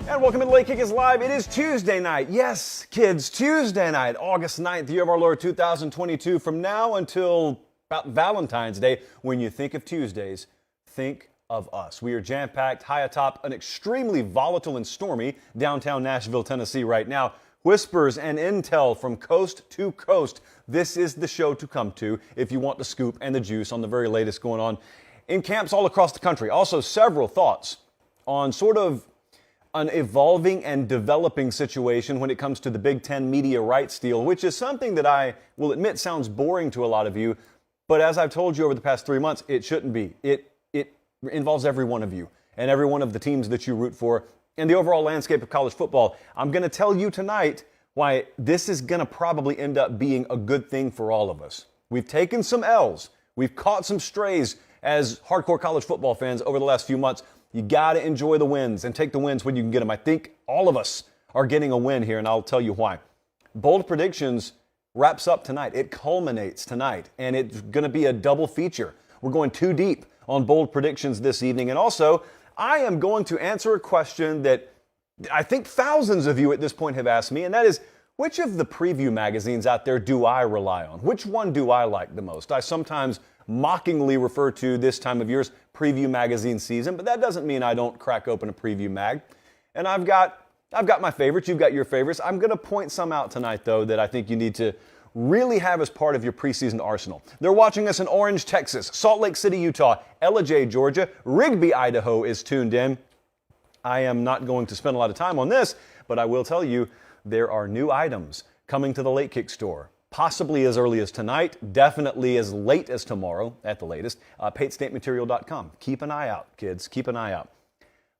And welcome to Late Kick is Live. It is Tuesday night. Yes, kids, Tuesday night, August 9th, year of our Lord 2022. From now until about Valentine's Day, when you think of Tuesdays, think of us. We are jam-packed high atop an extremely volatile and stormy downtown Nashville, Tennessee right now. Whispers and intel from coast to coast. This is the show to come to if you want the scoop and the juice on the very latest going on in camps all across the country. Also, several thoughts on sort of an evolving and developing situation when it comes to the Big Ten media rights deal, which is something that I will admit sounds boring to a lot of you, but as I've told you over the past 3 months, it shouldn't be. It involves every one of you and every one of the teams that you root for and the overall landscape of college football. I'm going to tell you tonight why this is going to probably end up being a good thing for all of us. We've taken some L's. We've caught some strays as hardcore college football fans over the last few months. You got to enjoy the wins and take the wins when you can get them. I think all of us are getting a win here, and I'll tell you why. Bold Predictions wraps up tonight. It culminates tonight, and it's going to be a double feature. We're going too deep on Bold Predictions this evening, and also I am going to answer a question that I think thousands of you at this point have asked me, and that is, which of the preview magazines out there do I rely on? Which one do I like the most? I sometimes mockingly refer to this time of year's preview magazine season, but that doesn't mean I don't crack open a preview mag. And I've got my favorites, you've got your favorites. I'm going to point some out tonight, though, that I think you need to really have as part of your preseason arsenal. They're watching us in Orange, Texas, Salt Lake City, Utah, Ellijay, Georgia, Rigby, Idaho is tuned in. I am not going to spend a lot of time on this, but I will tell you there are new items coming to the Late Kick store. Possibly as early as tonight, definitely as late as tomorrow at the latest. PateStateMaterial.com. Keep an eye out, kids. Keep an eye out.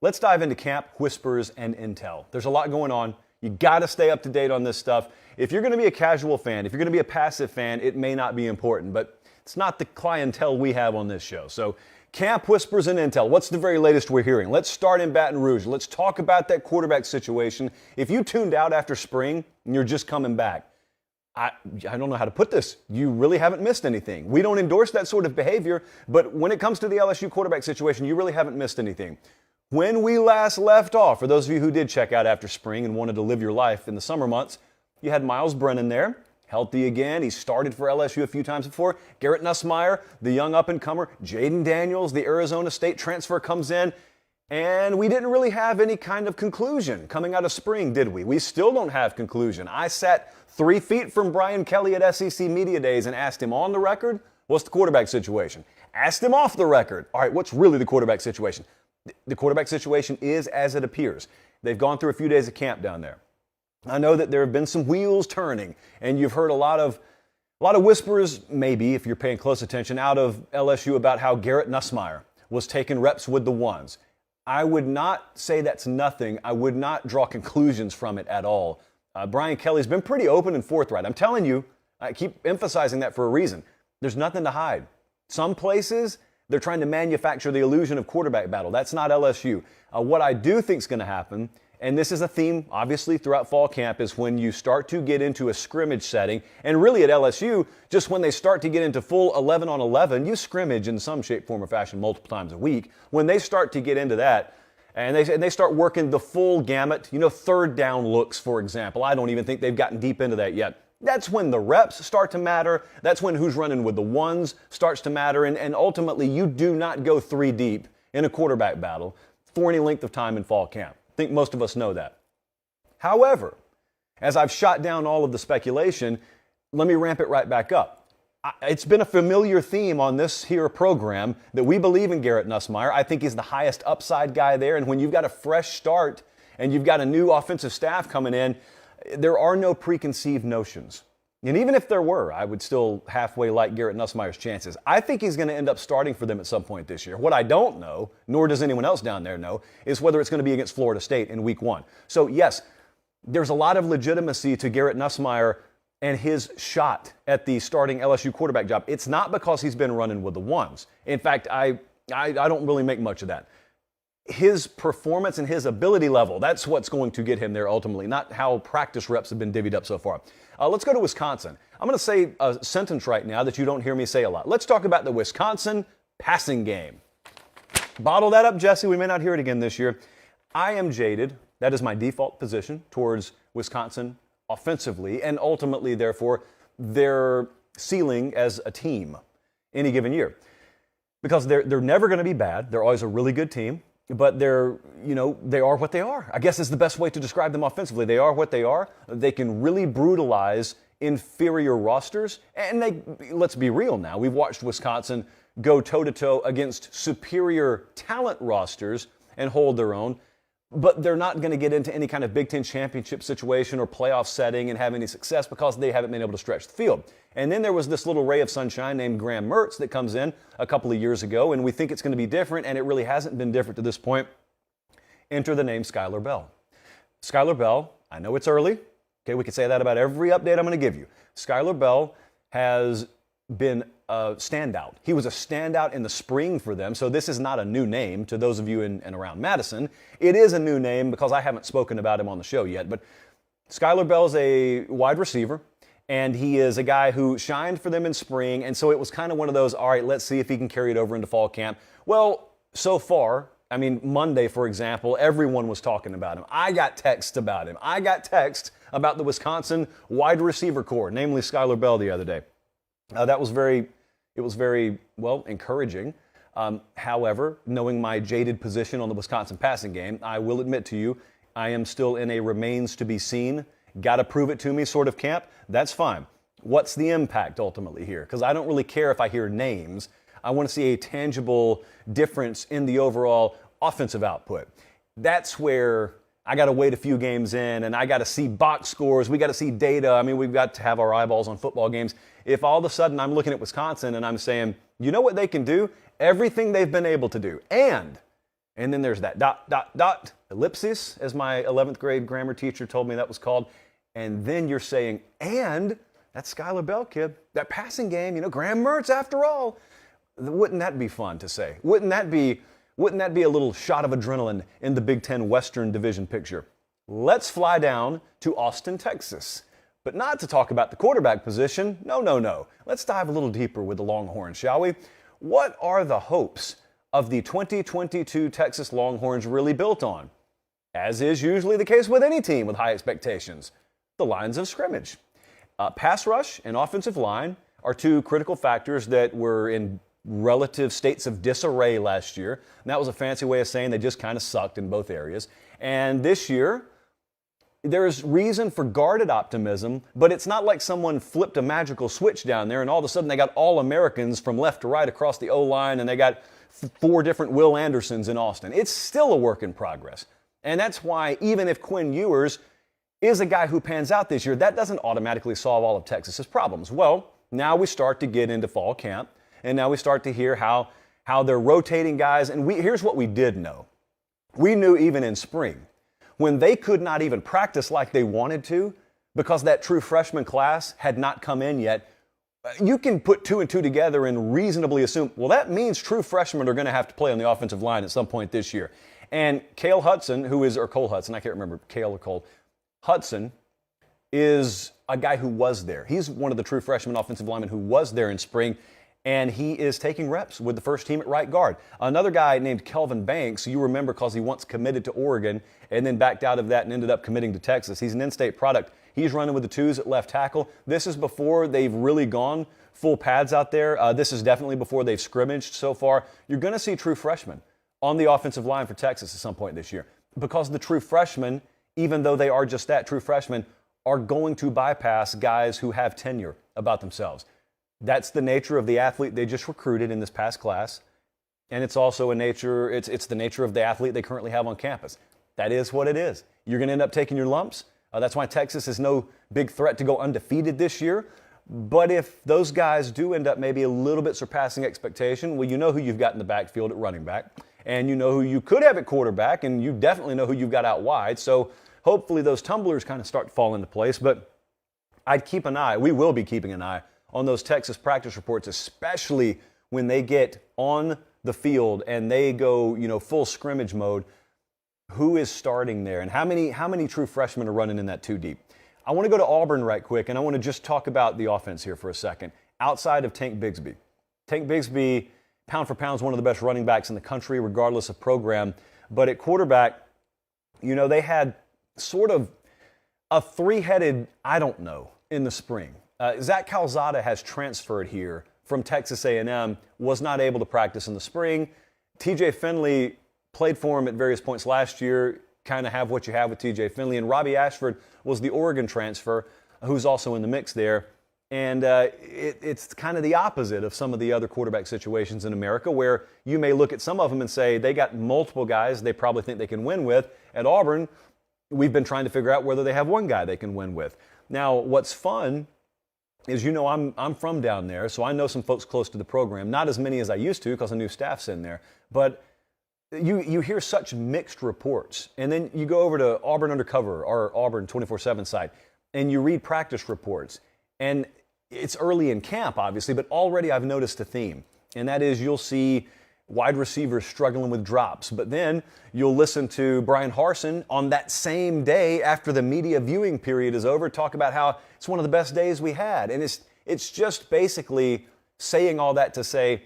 Let's dive into camp, whispers, and intel. There's a lot going on. You got to stay up to date on this stuff. If you're going to be a casual fan, if you're going to be a passive fan, it may not be important, but it's not the clientele we have on this show. So camp, whispers, and intel. What's the very latest we're hearing? Let's start in Baton Rouge. Let's talk about that quarterback situation. If you tuned out after spring and you're just coming back, I don't know how to put this. You really haven't missed anything. We don't endorse that sort of behavior, but when it comes to the LSU quarterback situation, you really haven't missed anything. When we last left off, for those of you who did check out after spring and wanted to live your life in the summer months, you had Miles Brennan there, healthy again. He started for LSU a few times before. Garrett Nussmeier, the young up-and-comer. Jaden Daniels, the Arizona State transfer, comes in. And we didn't really have any kind of conclusion coming out of spring, did we? We still don't have conclusion. I sat 3 feet from Brian Kelly at SEC Media Days and asked him on the record, what's the quarterback situation? Asked him off the record, all right, what's really the quarterback situation? The quarterback situation is as it appears. They've gone through a few days of camp down there. I know that there have been some wheels turning, and you've heard a lot of whispers, maybe, if you're paying close attention, out of LSU about how Garrett Nussmeier was taking reps with the ones. I would not say that's nothing. I would not draw conclusions from it at all. Brian Kelly's been pretty open and forthright. I'm telling you, I keep emphasizing that for a reason. There's nothing to hide. Some places, they're trying to manufacture the illusion of quarterback battle. That's not LSU. What I do think is going to happen, and this is a theme, obviously, throughout fall camp, is when you start to get into a scrimmage setting, and really at LSU, just when they start to get into full 11-on-11, you scrimmage in some shape, form, or fashion multiple times a week. When they start to get into that, and they start working the full gamut, third down looks, for example. I don't even think they've gotten deep into that yet. That's when the reps start to matter. That's when who's running with the ones starts to matter. And ultimately, you do not go 3 deep in a quarterback battle for any length of time in fall camp. I think most of us know that. However, as I've shot down all of the speculation, let me ramp it right back up. It's been a familiar theme on this here program that we believe in Garrett Nussmeier. I think he's the highest upside guy there. And when you've got a fresh start and you've got a new offensive staff coming in, there are no preconceived notions. And even if there were, I would still halfway like Garrett Nussmeier's chances. I think he's going to end up starting for them at some point this year. What I don't know, nor does anyone else down there know, is whether it's going to be against Florida State in week 1. So yes, there's a lot of legitimacy to Garrett Nussmeier and his shot at the starting LSU quarterback job. It's not because he's been running with the ones. In fact, I don't really make much of that. His performance and his ability level, that's what's going to get him there ultimately, not how practice reps have been divvied up so far. Let's go to Wisconsin. I'm going to say a sentence right now that you don't hear me say a lot. Let's talk about the Wisconsin passing game. Bottle that up, Jesse. We may not hear it again this year. I am jaded. That is my default position towards Wisconsin offensively, and ultimately, therefore, their ceiling as a team any given year. Because they're never going to be bad. They're always a really good team, but they are what they are. I guess is the best way to describe them offensively. They are what they are. They can really brutalize inferior rosters, and let's be real now. We've watched Wisconsin go toe-to-toe against superior talent rosters and hold their own, but they're not going to get into any kind of Big Ten championship situation or playoff setting and have any success because they haven't been able to stretch the field. And then there was this little ray of sunshine named Graham Mertz that comes in a couple of years ago, and we think it's going to be different, and it really hasn't been different to this point. Enter the name Skylar Bell. Skylar Bell, I know it's early. Okay, we could say that about every update I'm going to give you. Skylar Bell has been a standout. He was a standout in the spring for them, so this is not a new name to those of you in and around Madison. It is a new name because I haven't spoken about him on the show yet, but Skylar Bell's a wide receiver, and he is a guy who shined for them in spring, and so it was kind of one of those, all right, let's see if he can carry it over into fall camp. Well, so far, Monday, for example, everyone was talking about him. I got text about him. I got text about the Wisconsin wide receiver corps, namely Skylar Bell the other day. It was very encouraging. However, knowing my jaded position on the Wisconsin passing game, I will admit to you, I am still in a remains to be seen, got to prove it to me sort of camp. That's fine. What's the impact ultimately here? Because I don't really care if I hear names. I want to see a tangible difference in the overall offensive output. That's where I got to wait a few games in, and I got to see box scores. We got to see data. We've got to have our eyeballs on football games. If all of a sudden I'm looking at Wisconsin and I'm saying, you know what they can do? Everything they've been able to do. And then there's that ... ellipsis, as my 11th grade grammar teacher told me that was called. And then you're saying, and that's Skylar Bell, kid. That passing game, Graham Mertz after all. Wouldn't that be fun to say? Wouldn't that be a little shot of adrenaline in the Big Ten Western Division picture? Let's fly down to Austin, Texas. But not to talk about the quarterback position. No. Let's dive a little deeper with the Longhorns, shall we? What are the hopes of the 2022 Texas Longhorns really built on? As is usually the case with any team with high expectations, the lines of scrimmage. Pass rush and offensive line are two critical factors that were in relative states of disarray last year. And that was a fancy way of saying they just kind of sucked in both areas. And this year, there's reason for guarded optimism, but it's not like someone flipped a magical switch down there and all of a sudden they got all Americans from left to right across the O-line and they got 4 different Will Andersons in Austin. It's still a work in progress. And that's why even if Quinn Ewers is a guy who pans out this year, that doesn't automatically solve all of Texas's problems. Well, now we start to get into fall camp. And now we start to hear how they're rotating guys. And here's what we did know. We knew even in spring, when they could not even practice like they wanted to because that true freshman class had not come in yet, you can put 2 and 2 together and reasonably assume, well, that means true freshmen are going to have to play on the offensive line at some point this year. And Kale Hudson, or Cole Hudson, I can't remember, Kale or Cole, Hudson is a guy who was there. He's one of the true freshman offensive linemen who was there in spring. And he is taking reps with the first team at right guard. Another guy named Kelvin Banks, you remember because he once committed to Oregon and then backed out of that and ended up committing to Texas. He's an in-state product. He's running with the 2s at left tackle. This is before they've really gone full pads out there. This is definitely before they've scrimmaged so far. You're going to see true freshmen on the offensive line for Texas at some point this year because the true freshmen, even though they are just that, true freshmen, are going to bypass guys who have tenure about themselves. That's the nature of the athlete they just recruited in this past class. And it's also it's the nature of the athlete they currently have on campus. That is what it is. You're going to end up taking your lumps. That's why Texas is no big threat to go undefeated this year. But if those guys do end up maybe a little bit surpassing expectation, well, you know who you've got in the backfield at running back. And you know who you could have at quarterback. And you definitely know who you've got out wide. So hopefully those tumblers kind of start to fall into place. But we will be keeping an eye on those Texas practice reports, especially when they get on the field and they go, full scrimmage mode. Who is starting there and how many true freshmen are running in that 2 deep? I want to go to Auburn right quick, and I want to just talk about the offense here for a second. Outside of Tank Bigsby. Tank Bigsby, pound for pound, is one of the best running backs in the country, regardless of program. But at quarterback, They had sort of a three-headed I don't know in the spring. Zach Calzada has transferred here from Texas A&M, was not able to practice in the spring. TJ Finley played for him at various points last year, kind of have what you have with TJ Finley. And Robbie Ashford was the Oregon transfer, who's also in the mix there. And it's kind of the opposite of some of the other quarterback situations in America, where you may look at some of them and say they got multiple guys they probably think they can win with. At Auburn, we've been trying to figure out whether they have one guy they can win with. Now, what's fun is, I'm from down there, so I know some folks close to the program. Not as many as I used to because a new staff's in there. But you hear such mixed reports. And then you go over to Auburn Undercover, our Auburn 24/7 site, and you read practice reports. And it's early in camp, obviously, but already I've noticed a theme. And that is, you'll see wide receivers struggling with drops. But then you'll listen to Brian Harsin on that same day after the media viewing period is over talk about how it's one of the best days we had. And it's just basically saying all that to say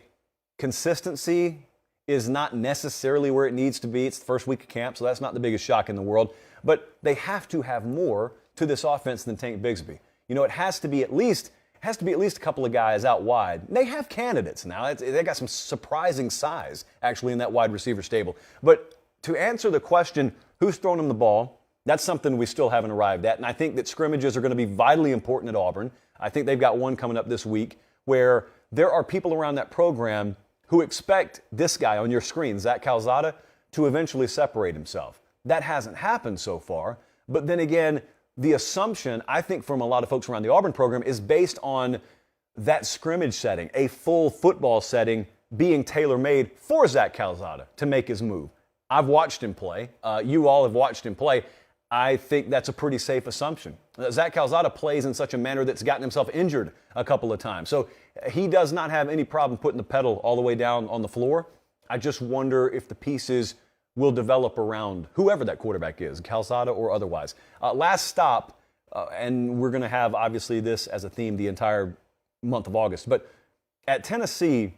consistency is not necessarily where it needs to be. It's the first week of camp, so that's not the biggest shock in the world. But they have to have more to this offense than Tank Bigsby. It has to be at least a couple of guys out wide. They have candidates now. They got some surprising size, actually, in that wide receiver stable. But to answer the question, who's throwing them the ball, that's something we still haven't arrived at. And I think that scrimmages are going to be vitally important at Auburn. I think they've got one coming up this week where there are people around that program who expect this guy on your screen, Zach Calzada, to eventually separate himself. That hasn't happened so far. But then again, the assumption, I think, from a lot of folks around the Auburn program is based on that scrimmage setting, a full football setting being tailor-made for Zach Calzada to make his move. I've watched him play. You all have watched him play. I think that's a pretty safe assumption. Zach Calzada plays in such a manner that's gotten himself injured a couple of times. So he does not have any problem putting the pedal all the way down on the floor. I just wonder if the pieces will develop around whoever that quarterback is, Calzada or otherwise. Last stop, and we're going to have, obviously, this as a theme the entire month of August. But at Tennessee,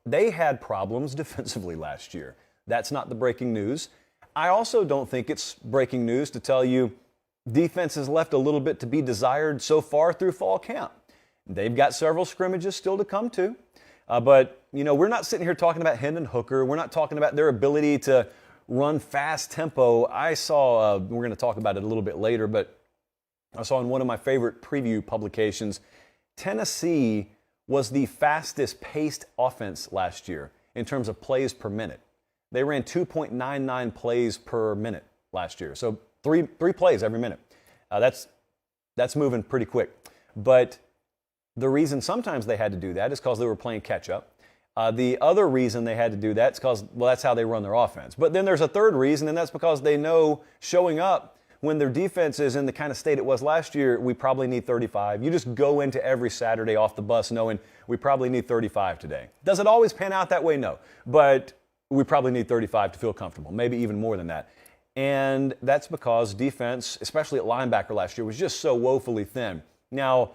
they had problems defensively last year. That's not the breaking news. I also don't think it's breaking news to tell you defense has left a little bit to be desired so far through fall camp. They've got several scrimmages still to come to. But we're not sitting here talking about Hendon Hooker. We're not talking about their ability to run fast tempo. I saw, we're going to talk about it a little bit later, but I saw in one of my favorite preview publications, Tennessee was the fastest paced offense last year in terms of plays per minute. They ran 2.99 plays per minute last year. So three plays every minute. That's moving pretty quick. But the reason sometimes they had to do that is because they were playing catch-up. The other reason they had to do that is because, that's how they run their offense. But then there's a third reason, and that's because they know showing up when their defense is in the kind of state it was last year, we probably need 35. You just go into every Saturday off the bus knowing we probably need 35 today. Does it always pan out that way? No. But we probably need 35 to feel comfortable, maybe even more than that. And that's because defense, especially at linebacker last year, was just so woefully thin. Now,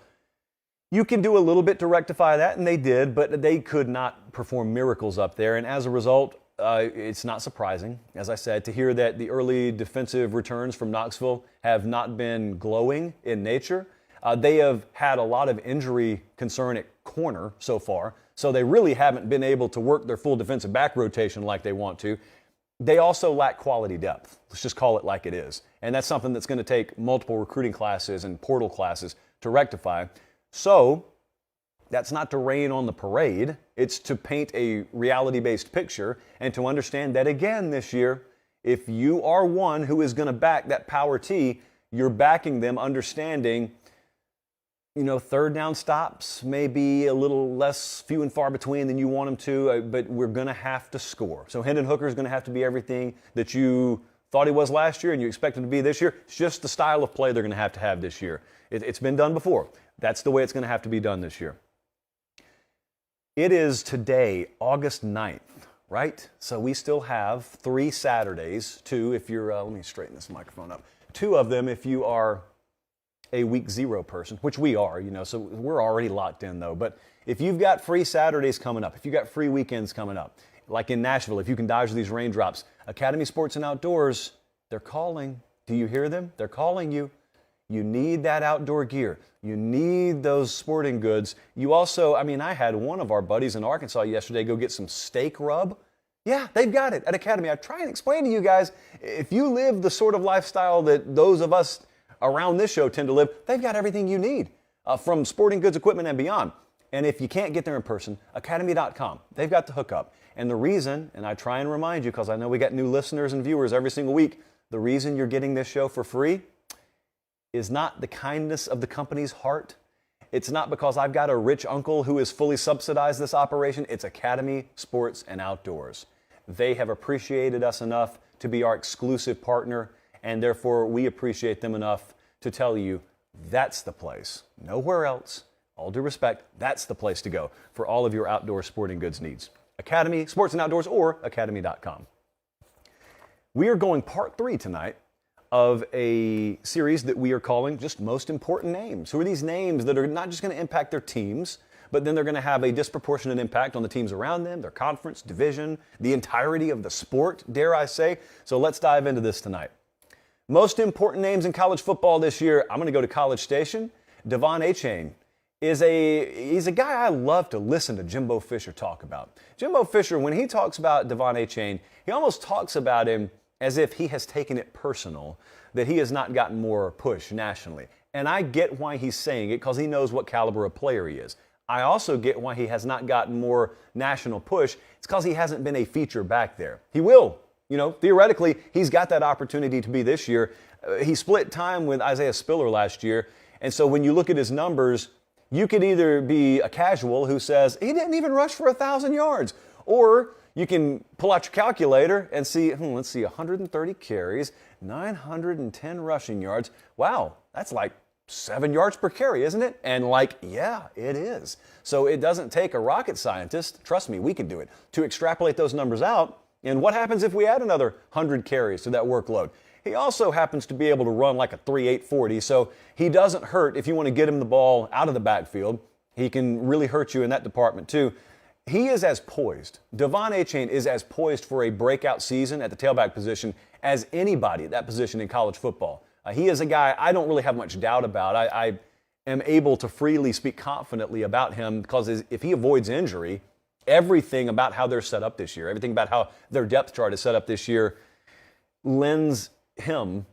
you can do a little bit to rectify that, and they did, but they could not perform miracles up there. And as a result, it's not surprising, as I said, to hear that the early defensive returns from Knoxville have not been glowing in nature. They have had a lot of injury concern at corner so far, so they really haven't been able to work their full defensive back rotation like they want to. They also lack quality depth. Let's just call it like it is. And that's something that's going to take multiple recruiting classes and portal classes to rectify. So that's not to rain on the parade. It's to paint a reality-based picture and to understand that, again, this year, if you are one who is going to back that power T, you're backing them understanding, third down stops may be a little less few and far between than you want them to, but we're going to have to score. So Hendon Hooker is going to have to be everything that you thought he was last year and you expect him to be this year. It's just the style of play they're going to have this year. It's been done before. That's the way it's going to have to be done this year. It is today, August 9th, right? So we still have 3 Saturdays, 2 if you're, let me straighten this microphone up, 2 of them if you are a week 0 person, which we are, so we're already locked in though. But if you've got free Saturdays coming up, if you've got free weekends coming up, like in Nashville, if you can dodge these raindrops, Academy Sports and Outdoors They're calling. Do you hear them? They're calling you. You need that outdoor gear. You need those sporting goods. You also, I had one of our buddies in Arkansas yesterday go get some steak rub. Yeah, they've got it at Academy. I try and explain to you guys, if you live the sort of lifestyle that those of us around this show tend to live, they've got everything you need from sporting goods, equipment, and beyond. And if you can't get there in person, academy.com, they've got the hookup. And the reason, and I try and remind you because I know we got new listeners and viewers every single week, the reason you're getting this show for free is not the kindness of the company's heart. It's not because I've got a rich uncle who has fully subsidized this operation. It's Academy Sports and Outdoors. They have appreciated us enough to be our exclusive partner, and therefore we appreciate them enough to tell you that's the place. Nowhere else. All due respect, that's the place to go for all of your outdoor sporting goods needs. Academy Sports and Outdoors or academy.com. We are going part 3 tonight of a series that we are calling just most important names. Who are these names that are not just going to impact their teams, but then they're going to have a disproportionate impact on the teams around them, their conference, division, the entirety of the sport, dare I say. So let's dive into this tonight. Most important names in college football this year. I'm going to go to College Station. Devon Achane he's a guy I love to listen to Jimbo Fisher talk about. Jimbo Fisher, when he talks about Devon Achane, he almost talks about him as if he has taken it personal, that he has not gotten more push nationally. And I get why he's saying it because he knows what caliber of player he is. I also get why he has not gotten more national push. It's because he hasn't been a feature back there. He will. Theoretically, he's got that opportunity to be this year. He split time with Isaiah Spiller last year. And so when you look at his numbers, you could either be a casual who says, he didn't even rush for 1,000 yards. Or you can pull out your calculator and see, let's see, 130 carries, 910 rushing yards. Wow, that's like 7 yards per carry, isn't it? And yeah, it is. So it doesn't take a rocket scientist, trust me, we can do it, to extrapolate those numbers out. And what happens if we add another 100 carries to that workload? He also happens to be able to run like a 3.840, so he doesn't hurt if you want to get him the ball out of the backfield. He can really hurt you in that department too. He is as poised. Devon Achane is as poised for a breakout season at the tailback position as anybody at that position in college football. He is a guy I don't really have much doubt about. I am able to freely speak confidently about him because if he avoids injury, everything about how they're set up this year, everything about how their depth chart is set up this year lends him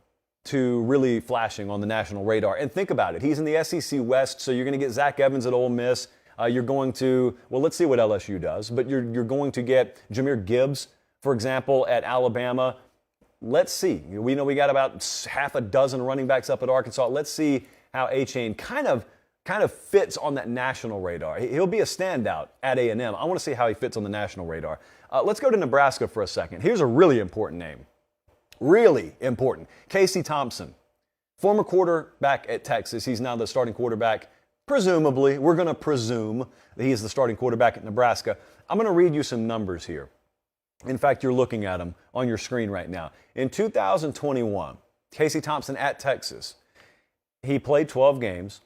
to really flashing on the national radar. And think about it. He's in the SEC West, so you're going to get Zach Evans at Ole Miss. You're going to, let's see what LSU does, but you're going to get Jahmyr Gibbs, for example, at Alabama. Let's see. We know we got about half a dozen running backs up at Arkansas. Let's see how Achane kind of fits on that national radar. He'll be a standout at A&M. I want to see how he fits on the national radar. Let's go to Nebraska for a second. Here's a really important name. Really important. Casey Thompson, former quarterback at Texas. He's now the starting quarterback. Presumably, we're going to presume that he is the starting quarterback at Nebraska. I'm going to read you some numbers here. In fact, you're looking at them on your screen right now. In 2021, Casey Thompson at Texas, he played 12 games.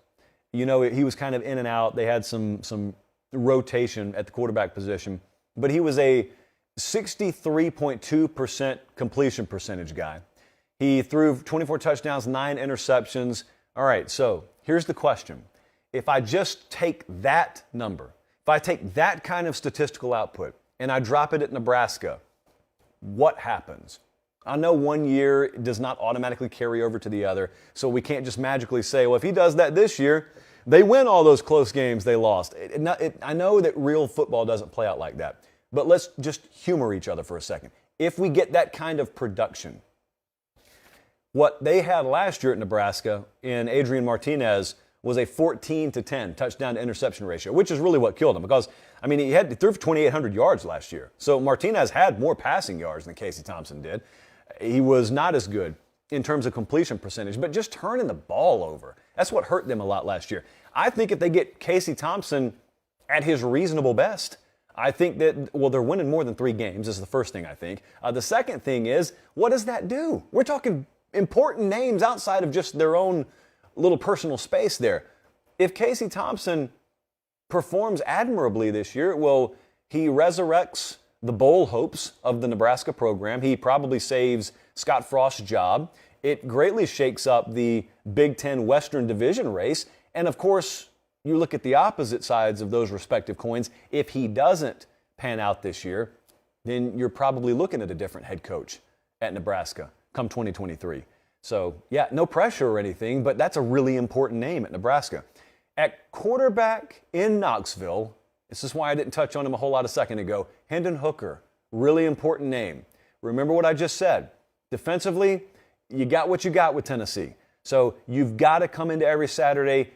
He was kind of in and out. They had some rotation at the quarterback position. But he was a 63.2% completion percentage guy. He threw 24 touchdowns, 9 interceptions. All right, so here's the question. If I just take that number, if I take that kind of statistical output and I drop it at Nebraska, what happens? I know one year does not automatically carry over to the other, so we can't just magically say, well, if he does that this year, they win all those close games they lost. I know that real football doesn't play out like that, but let's just humor each other for a second. If we get that kind of production, what they had last year at Nebraska in Adrian Martinez was a 14-10 touchdown to interception ratio, which is really what killed him because, he threw for 2,800 yards last year. So Martinez had more passing yards than Casey Thompson did. He was not as good in terms of completion percentage, but just turning the ball over. That's what hurt them a lot last year. I think if they get Casey Thompson at his reasonable best, I think that, they're winning more than 3 games is the first thing I think. The second thing is, what does that do? We're talking important names outside of just their own little personal space there. If Casey Thompson performs admirably this year, he resurrects the bowl hopes of the Nebraska program. He probably saves Scott Frost's job. It greatly shakes up the Big Ten Western Division race. And of course, you look at the opposite sides of those respective coins. If he doesn't pan out this year, then you're probably looking at a different head coach at Nebraska come 2023. So, yeah, no pressure or anything, but that's a really important name at Nebraska. At quarterback in Knoxville, this is why I didn't touch on him a whole lot a second ago, Hendon Hooker, really important name. Remember what I just said. Defensively, you got what you got with Tennessee. So you've got to come into every Saturday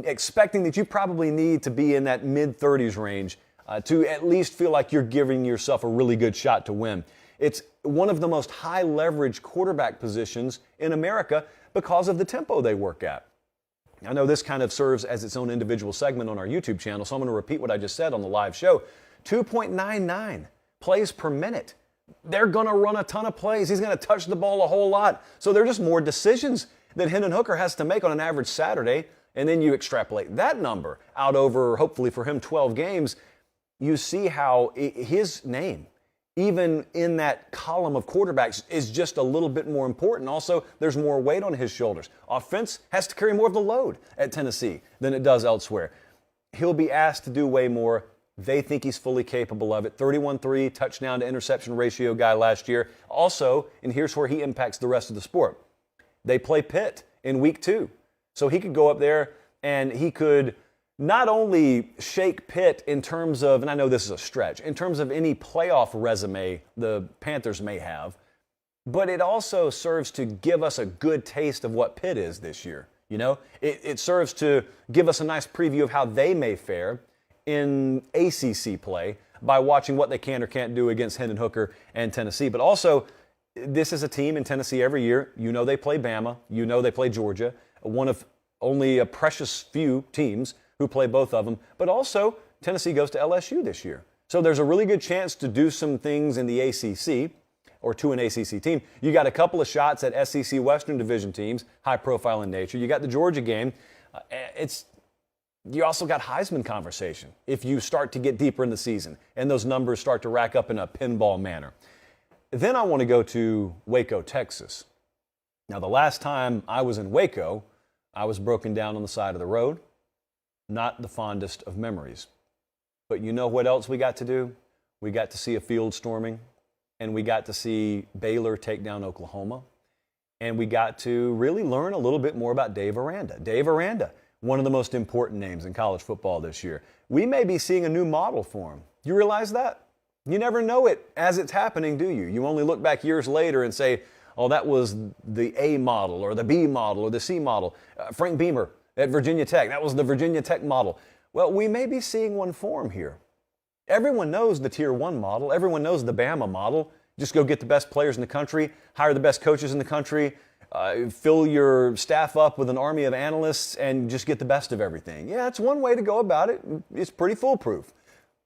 expecting that you probably need to be in that mid-30s range to at least feel like you're giving yourself a really good shot to win. It's one of the most high-leverage quarterback positions in America because of the tempo they work at. I know this kind of serves as its own individual segment on our YouTube channel, so I'm going to repeat what I just said on the live show. 2.99 plays per minute. They're going to run a ton of plays. He's going to touch the ball a whole lot. So there are just more decisions that Hendon Hooker has to make on an average Saturday, and then you extrapolate that number out over, hopefully for him, 12 games. You see how his name, even in that column of quarterbacks, is just a little bit more important. Also, there's more weight on his shoulders. Offense has to carry more of the load at Tennessee than it does elsewhere. He'll be asked to do way more. They think he's fully capable of it. 31-3 touchdown to interception ratio guy last year. Also, and here's where he impacts the rest of the sport, they play Pitt in week 2. So he could go up there and he could not only shake Pitt in terms of, and I know this is a stretch, in terms of any playoff resume the Panthers may have, but it also serves to give us a good taste of what Pitt is this year. You know, it serves to give us a nice preview of how they may fare in ACC play by watching what they can or can't do against Hendon Hooker and Tennessee. But also, this is a team in Tennessee every year. You know they play Bama. You know they play Georgia, one of only a precious few teams who play both of them, but also Tennessee goes to LSU this year. So there's a really good chance to do some things in the ACC or to an ACC team. You got a couple of shots at SEC Western Division teams, high profile in nature. You got the Georgia game. You also got Heisman conversation if you start to get deeper in the season and those numbers start to rack up in a pinball manner. Then I want to go to Waco, Texas. Now, the last time I was in Waco, I was broken down on the side of the road. Not the fondest of memories. But you know what else we got to do? We got to see a field storming, and we got to see Baylor take down Oklahoma, and we got to really learn a little bit more about Dave Aranda. Dave Aranda, one of the most important names in college football this year. We may be seeing a new model for him. You realize that? You never know it as it's happening, do you? You only look back years later and say, oh, that was the A model or the B model or the C model. Frank Beamer at Virginia Tech, that was the Virginia Tech model. Well, we may be seeing one form here. Everyone knows the Tier 1 model. Everyone knows the Bama model. Just go get the best players in the country, hire the best coaches in the country, fill your staff up with an army of analysts, and just get the best of everything. Yeah, it's one way to go about it. It's pretty foolproof.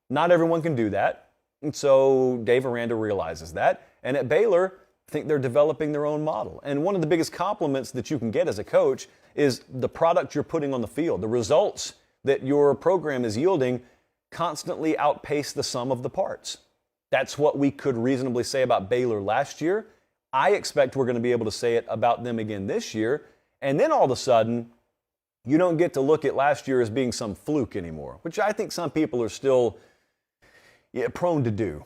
Not everyone can do that. And so Dave Aranda realizes that. And at Baylor, I think they're developing their own model. And one of the biggest compliments that you can get as a coach is the product you're putting on the field. The results that your program is yielding constantly outpace the sum of the parts. That's what we could reasonably say about Baylor last year. I expect we're going to be able to say it about them again this year. And then all of a sudden, you don't get to look at last year as being some fluke anymore, which I think some people are still prone to do.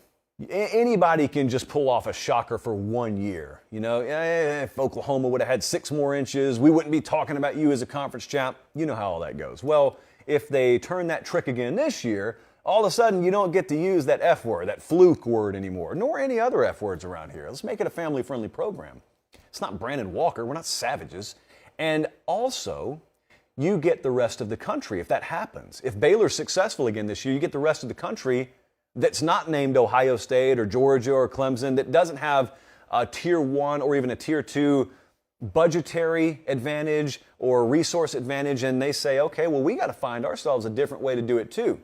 Anybody can just pull off a shocker for 1 year. You know, if Oklahoma would have had 6 more inches, we wouldn't be talking about you as a conference champ. You know how all that goes. Well, if they turn that trick again this year, all of a sudden you don't get to use that F word, that fluke word anymore, nor any other F words around here. Let's make it a family-friendly program. It's not Brandon Walker. We're not savages. And also, you get the rest of the country if that happens. If Baylor's successful again this year, you get the rest of the country that's not named Ohio State or Georgia or Clemson, that doesn't have a Tier 1 or even a Tier 2 budgetary advantage or resource advantage, and they say, okay, well, we got to find ourselves a different way to do it too.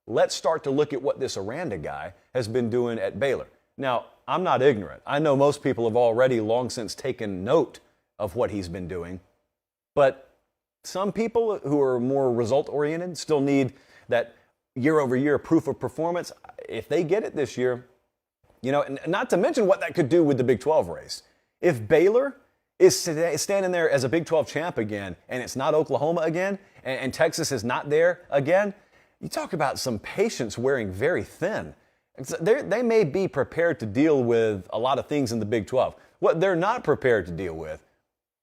Let's start to look at what this Aranda guy has been doing at Baylor. Now, I'm not ignorant. I know most people have already long since taken note of what he's been doing, but some people who are more result-oriented still need that year-over-year proof of performance. If they get it this year, you know, and not to mention what that could do with the Big 12 race. If Baylor is standing there as a Big 12 champ again, and it's not Oklahoma again, and Texas is not there again, you talk about some patience wearing very thin. They may be prepared to deal with a lot of things in the Big 12. What they're not prepared to deal with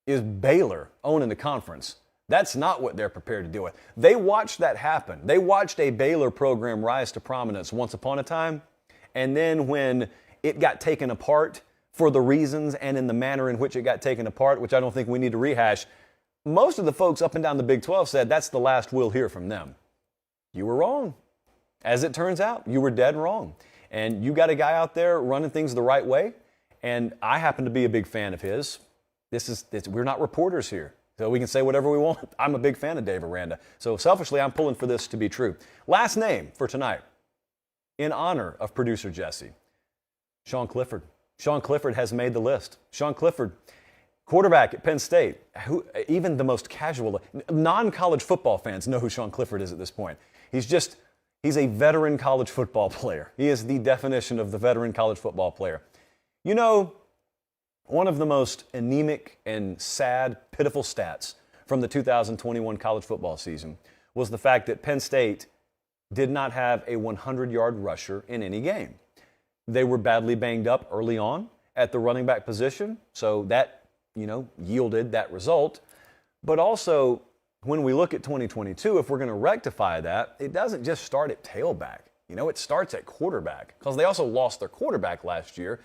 is Baylor owning the conference. That's not what they're prepared to deal with. They watched that happen. They watched a Baylor program rise to prominence once upon a time, and then when it got taken apart for the reasons and in the manner in which it got taken apart, which I don't think we need to rehash, most of the folks up and down the Big 12 said that's the last we'll hear from them. You were wrong. As it turns out, you were dead wrong. And you got a guy out there running things the right way, and I happen to be a big fan of his. We're not reporters here, so we can say whatever we want. I'm a big fan of Dave Aranda. So selfishly, I'm pulling for this to be true. Last name for tonight, in honor of producer Jesse, Sean Clifford. Sean Clifford has made the list. Sean Clifford, quarterback at Penn State, who even the most casual, non-college football fans know who Sean Clifford is at this point. He's a veteran college football player. He is the definition of the veteran college football player. You know, one of the most anemic and sad, pitiful stats from the 2021 college football season was the fact that Penn State did not have a 100-yard rusher in any game. They were badly banged up early on at the running back position, so that, yielded that result. But also, when we look at 2022, if we're going to rectify that, it doesn't just start at tailback. It starts at quarterback, because they also lost their quarterback last year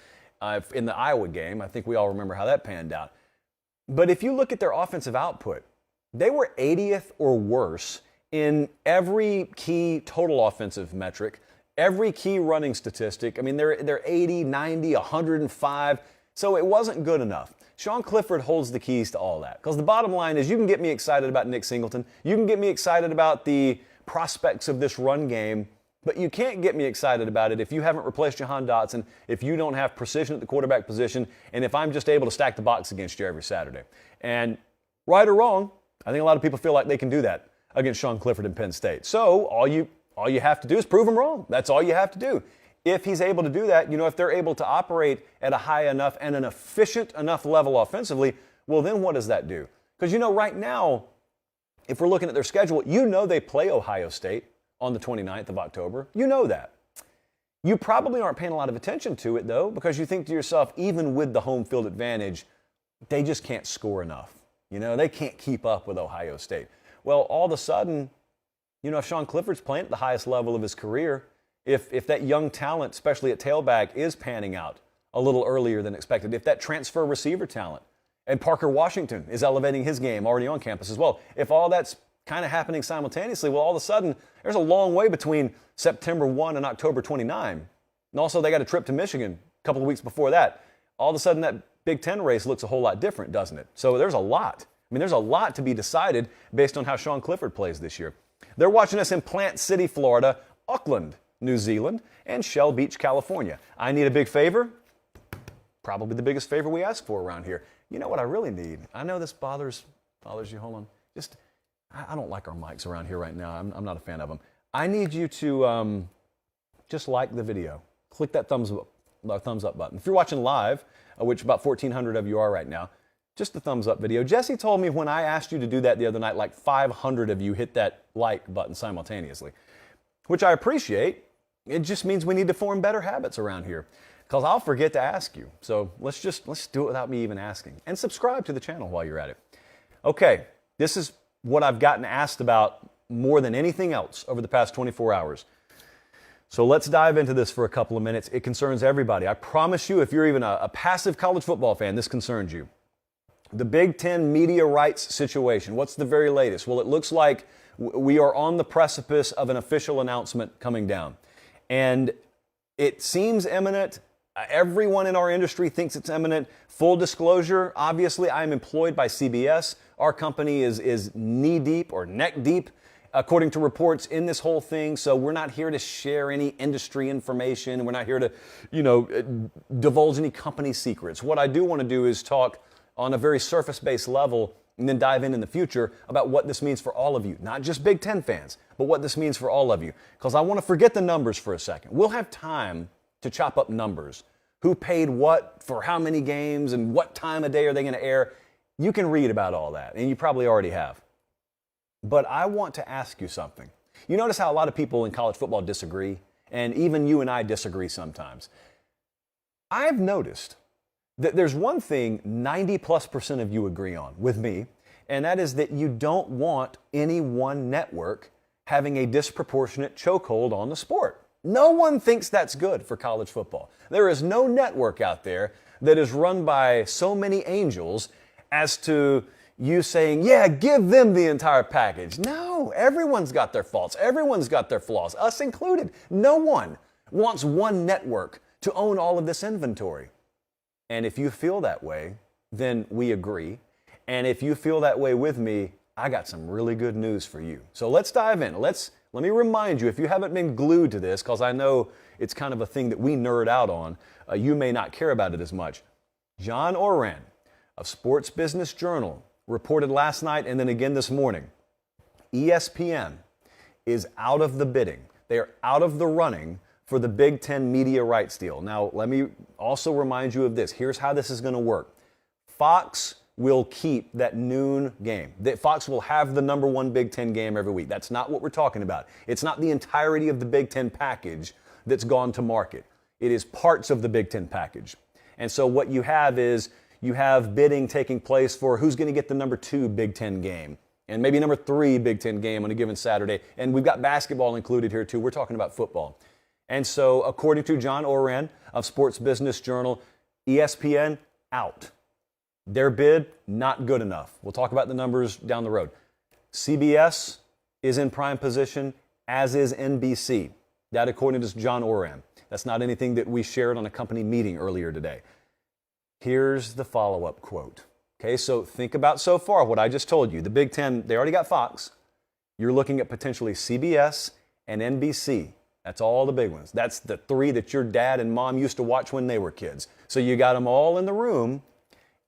in the Iowa game. I think we all remember how that panned out. But if you look at their offensive output, they were 80th or worse in every key total offensive metric, every key running statistic. I mean, they're 80, 90, 105, so it wasn't good enough. Sean Clifford holds the keys to all that, because the bottom line is you can get me excited about Nick Singleton, you can get me excited about the prospects of this run game, but you can't get me excited about it if you haven't replaced Jahan Dotson, if you don't have precision at the quarterback position, and if I'm just able to stack the box against you every Saturday. And right or wrong, I think a lot of people feel like they can do that against Sean Clifford and Penn State. So all you have to do is prove them wrong. That's all you have to do. If he's able to do that, if they're able to operate at a high enough and an efficient enough level offensively, well, then what does that do? Because, right now, if we're looking at their schedule, they play Ohio State on the 29th of October. You know that. You probably aren't paying a lot of attention to it, though, because you think to yourself, even with the home field advantage, they just can't score enough. They can't keep up with Ohio State. Well, all of a sudden, if Sean Clifford's playing at the highest level of his career, if that young talent, especially at tailback, is panning out a little earlier than expected, if that transfer receiver talent and Parker Washington is elevating his game already on campus as well, if all that's kind of happening simultaneously, well, all of a sudden, there's a long way between September 1 and October 29. And also, they got a trip to Michigan a couple of weeks before that. All of a sudden, that Big Ten race looks a whole lot different, doesn't it? So there's a lot. There's a lot to be decided based on how Sean Clifford plays this year. They're watching us in Plant City, Florida, Auckland, New Zealand, and Shell Beach, California. I need a big favor. Probably the biggest favor we ask for around here. You know what I really need? I know this bothers you. Hold on. I don't like our mics around here right now. I'm not a fan of them. I need you to just like the video. Click that thumbs up button. If you're watching live, which about 1,400 of you are right now, just the thumbs up video. Jesse told me when I asked you to do that the other night, like 500 of you hit that like button simultaneously, which I appreciate. It just means we need to form better habits around here, because I'll forget to ask you. So let's do it without me even asking. And subscribe to the channel while you're at it. Okay, this is what I've gotten asked about more than anything else over the past 24 hours. So let's dive into this for a couple of minutes. It concerns everybody. I promise you, if you're even a passive college football fan, this concerns you. The Big Ten media rights situation. What's the very latest? Well, it looks like we are on the precipice of an official announcement coming down. And it seems imminent. Everyone in our industry thinks it's imminent. Full disclosure, obviously, I'm employed by CBS. Our company is knee-deep or neck-deep, according to reports, in this whole thing. So we're not here to share any industry information. We're not here to, divulge any company secrets. What I do want to do is talk on a very surface-based level and then dive in the future about what this means for all of you, not just Big Ten fans, but what this means for all of you. Because I want to forget the numbers for a second. We'll have time to chop up numbers who paid what for how many games and what time of day are they going to air. You can read about all that, and you probably already have. But I want to ask you something. You notice how a lot of people in college football disagree, and even you and I disagree sometimes. I've noticed that there's one thing 90+% of you agree on with me, and that is that you don't want any one network having a disproportionate chokehold on the sport. No one thinks that's good for college football. There is no network out there that is run by so many angels as to you saying, yeah, give them the entire package. No, everyone's got their faults. Everyone's got their flaws, us included. No one wants one network to own all of this inventory. And if you feel that way, then we agree. And if you feel that way with me, I got some really good news for you. So let's dive in. Let me remind you, if you haven't been glued to this, because I know it's kind of a thing that we nerd out on, you may not care about it as much. John Oran of Sports Business Journal reported last night and then again this morning, ESPN is out of the bidding. They are out of the running for the Big Ten media rights deal. Now, let me also remind you of this. Here's how this is going to work. Fox will keep that noon game. Fox will have the number one Big Ten game every week. That's not what we're talking about. It's not the entirety of the Big Ten package that's gone to market. It is parts of the Big Ten package. And so what you have is you have bidding taking place for who's going to get the number 2 Big Ten game and maybe number 3 Big Ten game on a given Saturday. And we've got basketball included here too. We're talking about football. And so according to John Oran of Sports Business Journal, ESPN out. Their bid, not good enough. We'll talk about the numbers down the road. CBS is in prime position, as is NBC. That according to John Oran. That's not anything that we shared on a company meeting earlier today. Here's the follow-up quote. Okay, so think about so far what I just told you. The Big Ten, they already got Fox. You're looking at potentially CBS and NBC. That's all the big ones. That's the 3 that your dad and mom used to watch when they were kids. So you got them all in the room.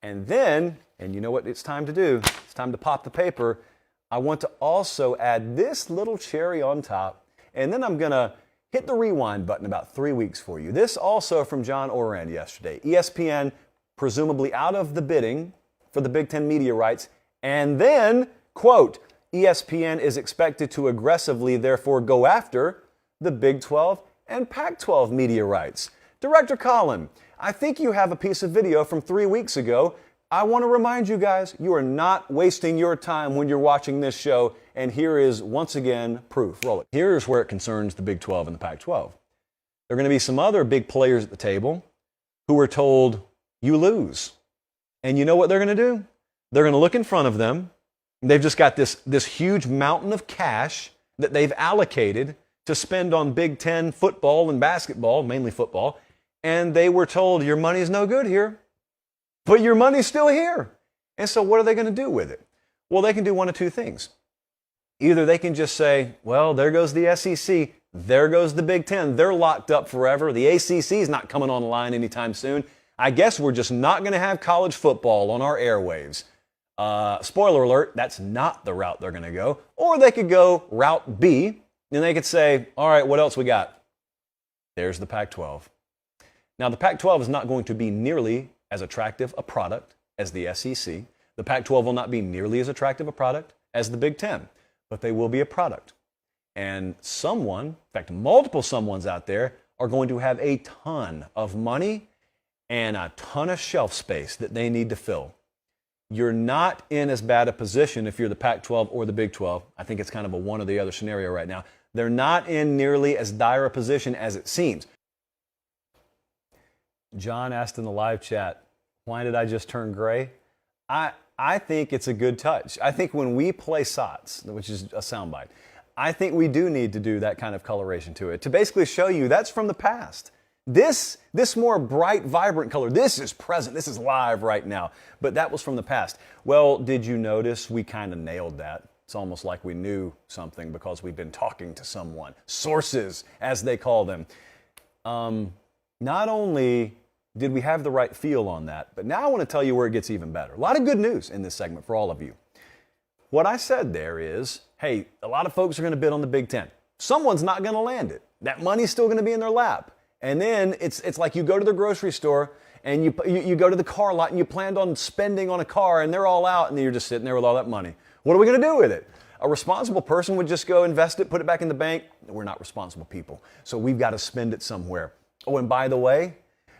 And then, and you know what it's time to do? It's time to pop the paper. I want to also add this little cherry on top. And then I'm going to hit the rewind button about 3 weeks for you. This also from John Oran yesterday. ESPN presumably out of the bidding for the Big Ten media rights. And then, quote, ESPN is expected to aggressively, therefore, go after the Big 12 and Pac-12 media rights. Director Colin, I think you have a piece of video from 3 weeks ago. I want to remind you guys, you are not wasting your time when you're watching this show. And here is, once again, proof. Roll it. Here's where it concerns the Big 12 and the Pac-12. There are going to be some other big players at the table who are told, you lose. And you know what they're going to do? They're going to look in front of them. They've just got this huge mountain of cash that they've allocated to spend on Big Ten football and basketball, mainly football. And they were told, your money's no good here, but your money's still here. And so what are they going to do with it? Well, they can do one of two things. Either they can just say, well, there goes the SEC. There goes the Big Ten. They're locked up forever. The ACC is not coming online anytime soon. I guess we're just not going to have college football on our airwaves. Spoiler alert, that's not the route they're going to go. Or they could go route B, and they could say, all right, what else we got? There's the Pac-12. Now, the Pac-12 is not going to be nearly as attractive a product as the SEC. The Pac-12 will not be nearly as attractive a product as the Big Ten, but they will be a product. And someone, in fact, multiple someones out there are going to have a ton of money and a ton of shelf space that they need to fill. You're not in as bad a position if you're the Pac-12 or the Big 12. I think it's kind of a one or the other scenario right now. They're not in nearly as dire a position as it seems. John asked in the live chat, why did I just turn gray? I think it's a good touch. I think when we play SOTs, which is a soundbite, I think we do need to do that kind of coloration to it to basically show you that's from the past. This more bright, vibrant color, this is present, this is live right now. But that was from the past. Well, did you notice we kind of nailed that? It's almost like we knew something because we've been talking to someone. Sources, as they call them. Not only did we have the right feel on that, but now I want to tell you where it gets even better. A lot of good news in this segment for all of you. What I said there is, hey, a lot of folks are going to bid on the Big Ten. Someone's not going to land it. That money's still going to be in their lap. And then it's like you go to the grocery store and you go to the car lot and you planned on spending on a car and they're all out and you're just sitting there with all that money. What are we going to do with it? A responsible person would just go invest it, put it back in the bank. We're not responsible people. So we've got to spend it somewhere. Oh, and by the way,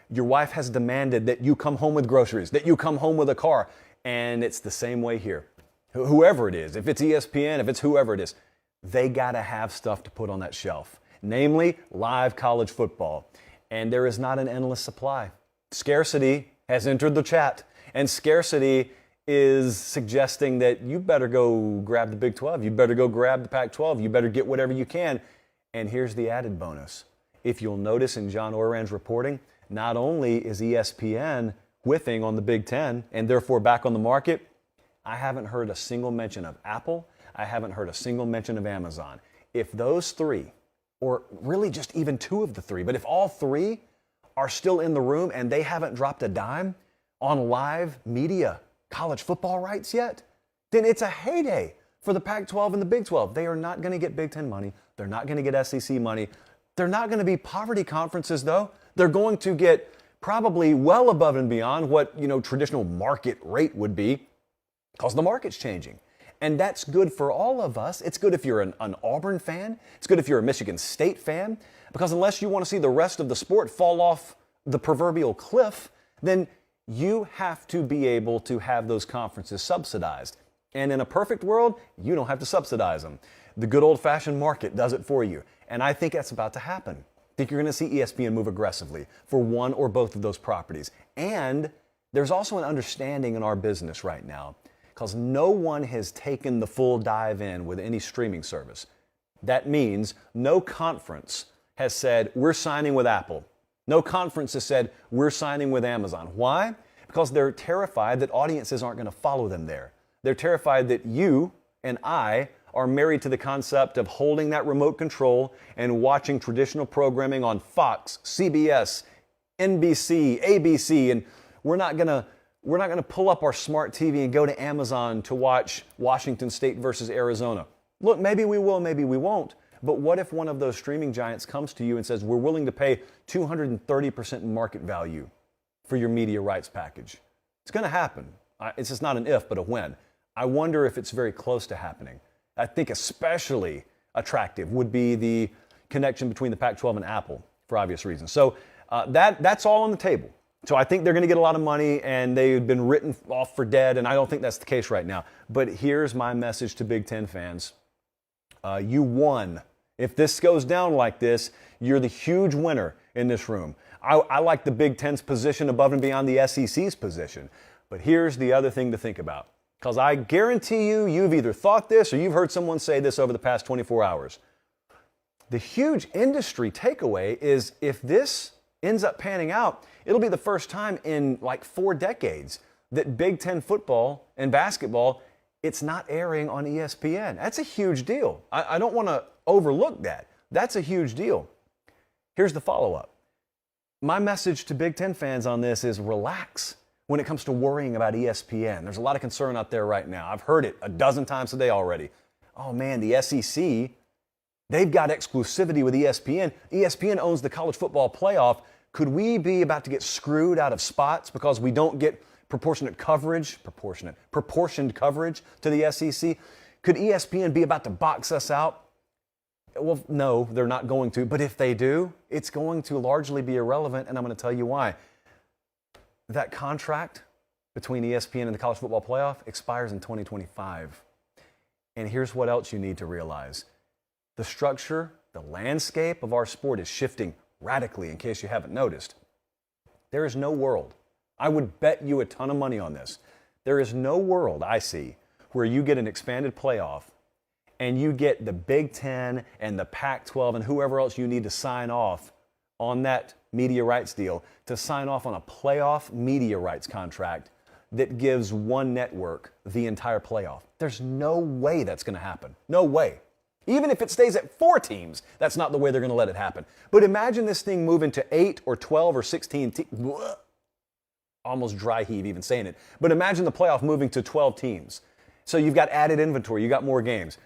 your wife has demanded that you come home with groceries, that you come home with a car. And it's the same way here. Whoever it is, if it's ESPN, if it's whoever it is, they got to have stuff to put on that shelf, namely live college football. And there is not an endless supply. Scarcity has entered the chat, and scarcity is suggesting that you better go grab the Big 12, you better go grab the Pac-12, you better get whatever you can. And here's the added bonus. If you'll notice in John Oran's reporting, not only is ESPN whiffing on the Big Ten and therefore back on the market, I haven't heard a single mention of Apple. I haven't heard a single mention of Amazon. If those three, or really just even two of the three, but if all three are still in the room and they haven't dropped a dime on live media college football rights yet, then it's a heyday for the Pac-12 and the Big 12. They are not going to get Big Ten money. They're not going to get SEC money. They're not going to be poverty conferences, though. They're going to get probably well above and beyond what, traditional market rate would be, because the market's changing. And that's good for all of us. It's good if you're an Auburn fan. It's good if you're a Michigan State fan, because unless you want to see the rest of the sport fall off the proverbial cliff, then you have to be able to have those conferences subsidized. And in a perfect world, you don't have to subsidize them. The good old-fashioned market does it for you. And I think that's about to happen. I think you're going to see ESPN move aggressively for one or both of those properties. And there's also an understanding in our business right now, because no one has taken the full dive in with any streaming service. That means no conference has said, we're signing with Apple. No conference has said, we're signing with Amazon. Why? Because they're terrified that audiences aren't going to follow them there. They're terrified that you and I are married to the concept of holding that remote control and watching traditional programming on Fox, CBS, NBC, ABC, and we're not going to pull up our smart TV and go to Amazon to watch Washington State versus Arizona. Look, maybe we will, maybe we won't. But what if one of those streaming giants comes to you and says, we're willing to pay 230% market value for your media rights package? It's going to happen. It's just not an if, but a when. I wonder if it's very close to happening. I think especially attractive would be the connection between the Pac-12 and Apple, for obvious reasons. So that's all on the table. So I think they're going to get a lot of money, and they've been written off for dead, and I don't think that's the case right now. But here's my message to Big Ten fans. You won. If this goes down like this, you're the huge winner in this room. I like the Big Ten's position above and beyond the SEC's position. But here's the other thing to think about, because I guarantee you've either thought this or you've heard someone say this over the past 24 hours. The huge industry takeaway is if this ends up panning out, it'll be the first time in like 4 decades that Big Ten football and basketball, it's not airing on ESPN. That's a huge deal. I don't want to overlook that. That's a huge deal. Here's the follow-up. My message to Big Ten fans on this is relax when it comes to worrying about ESPN. There's a lot of concern out there right now. I've heard it a dozen times today already. Oh man, the SEC, they've got exclusivity with ESPN. ESPN owns the college football playoff. Could we be about to get screwed out of spots because we don't get proportioned coverage to the SEC? Could ESPN be about to box us out? Well, no, they're not going to. But if they do, it's going to largely be irrelevant, and I'm going to tell you why. That contract between ESPN and the college football playoff expires in 2025. And here's what else you need to realize. The structure, the landscape of our sport is shifting radically, in case you haven't noticed. There is no world, I would bet you a ton of money on this, there is no world I see where you get an expanded playoff and you get the Big Ten and the Pac-12 and whoever else you need to sign off on that media rights deal to sign off on a playoff media rights contract that gives one network the entire playoff. There's no way that's going to happen. No way. Even if it stays at 4 teams, that's not the way they're going to let it happen. But imagine this thing moving to 8 or 12 or 16 teams. Almost dry heave even saying it. But imagine the playoff moving to 12 teams. So you've got added inventory. You got more games.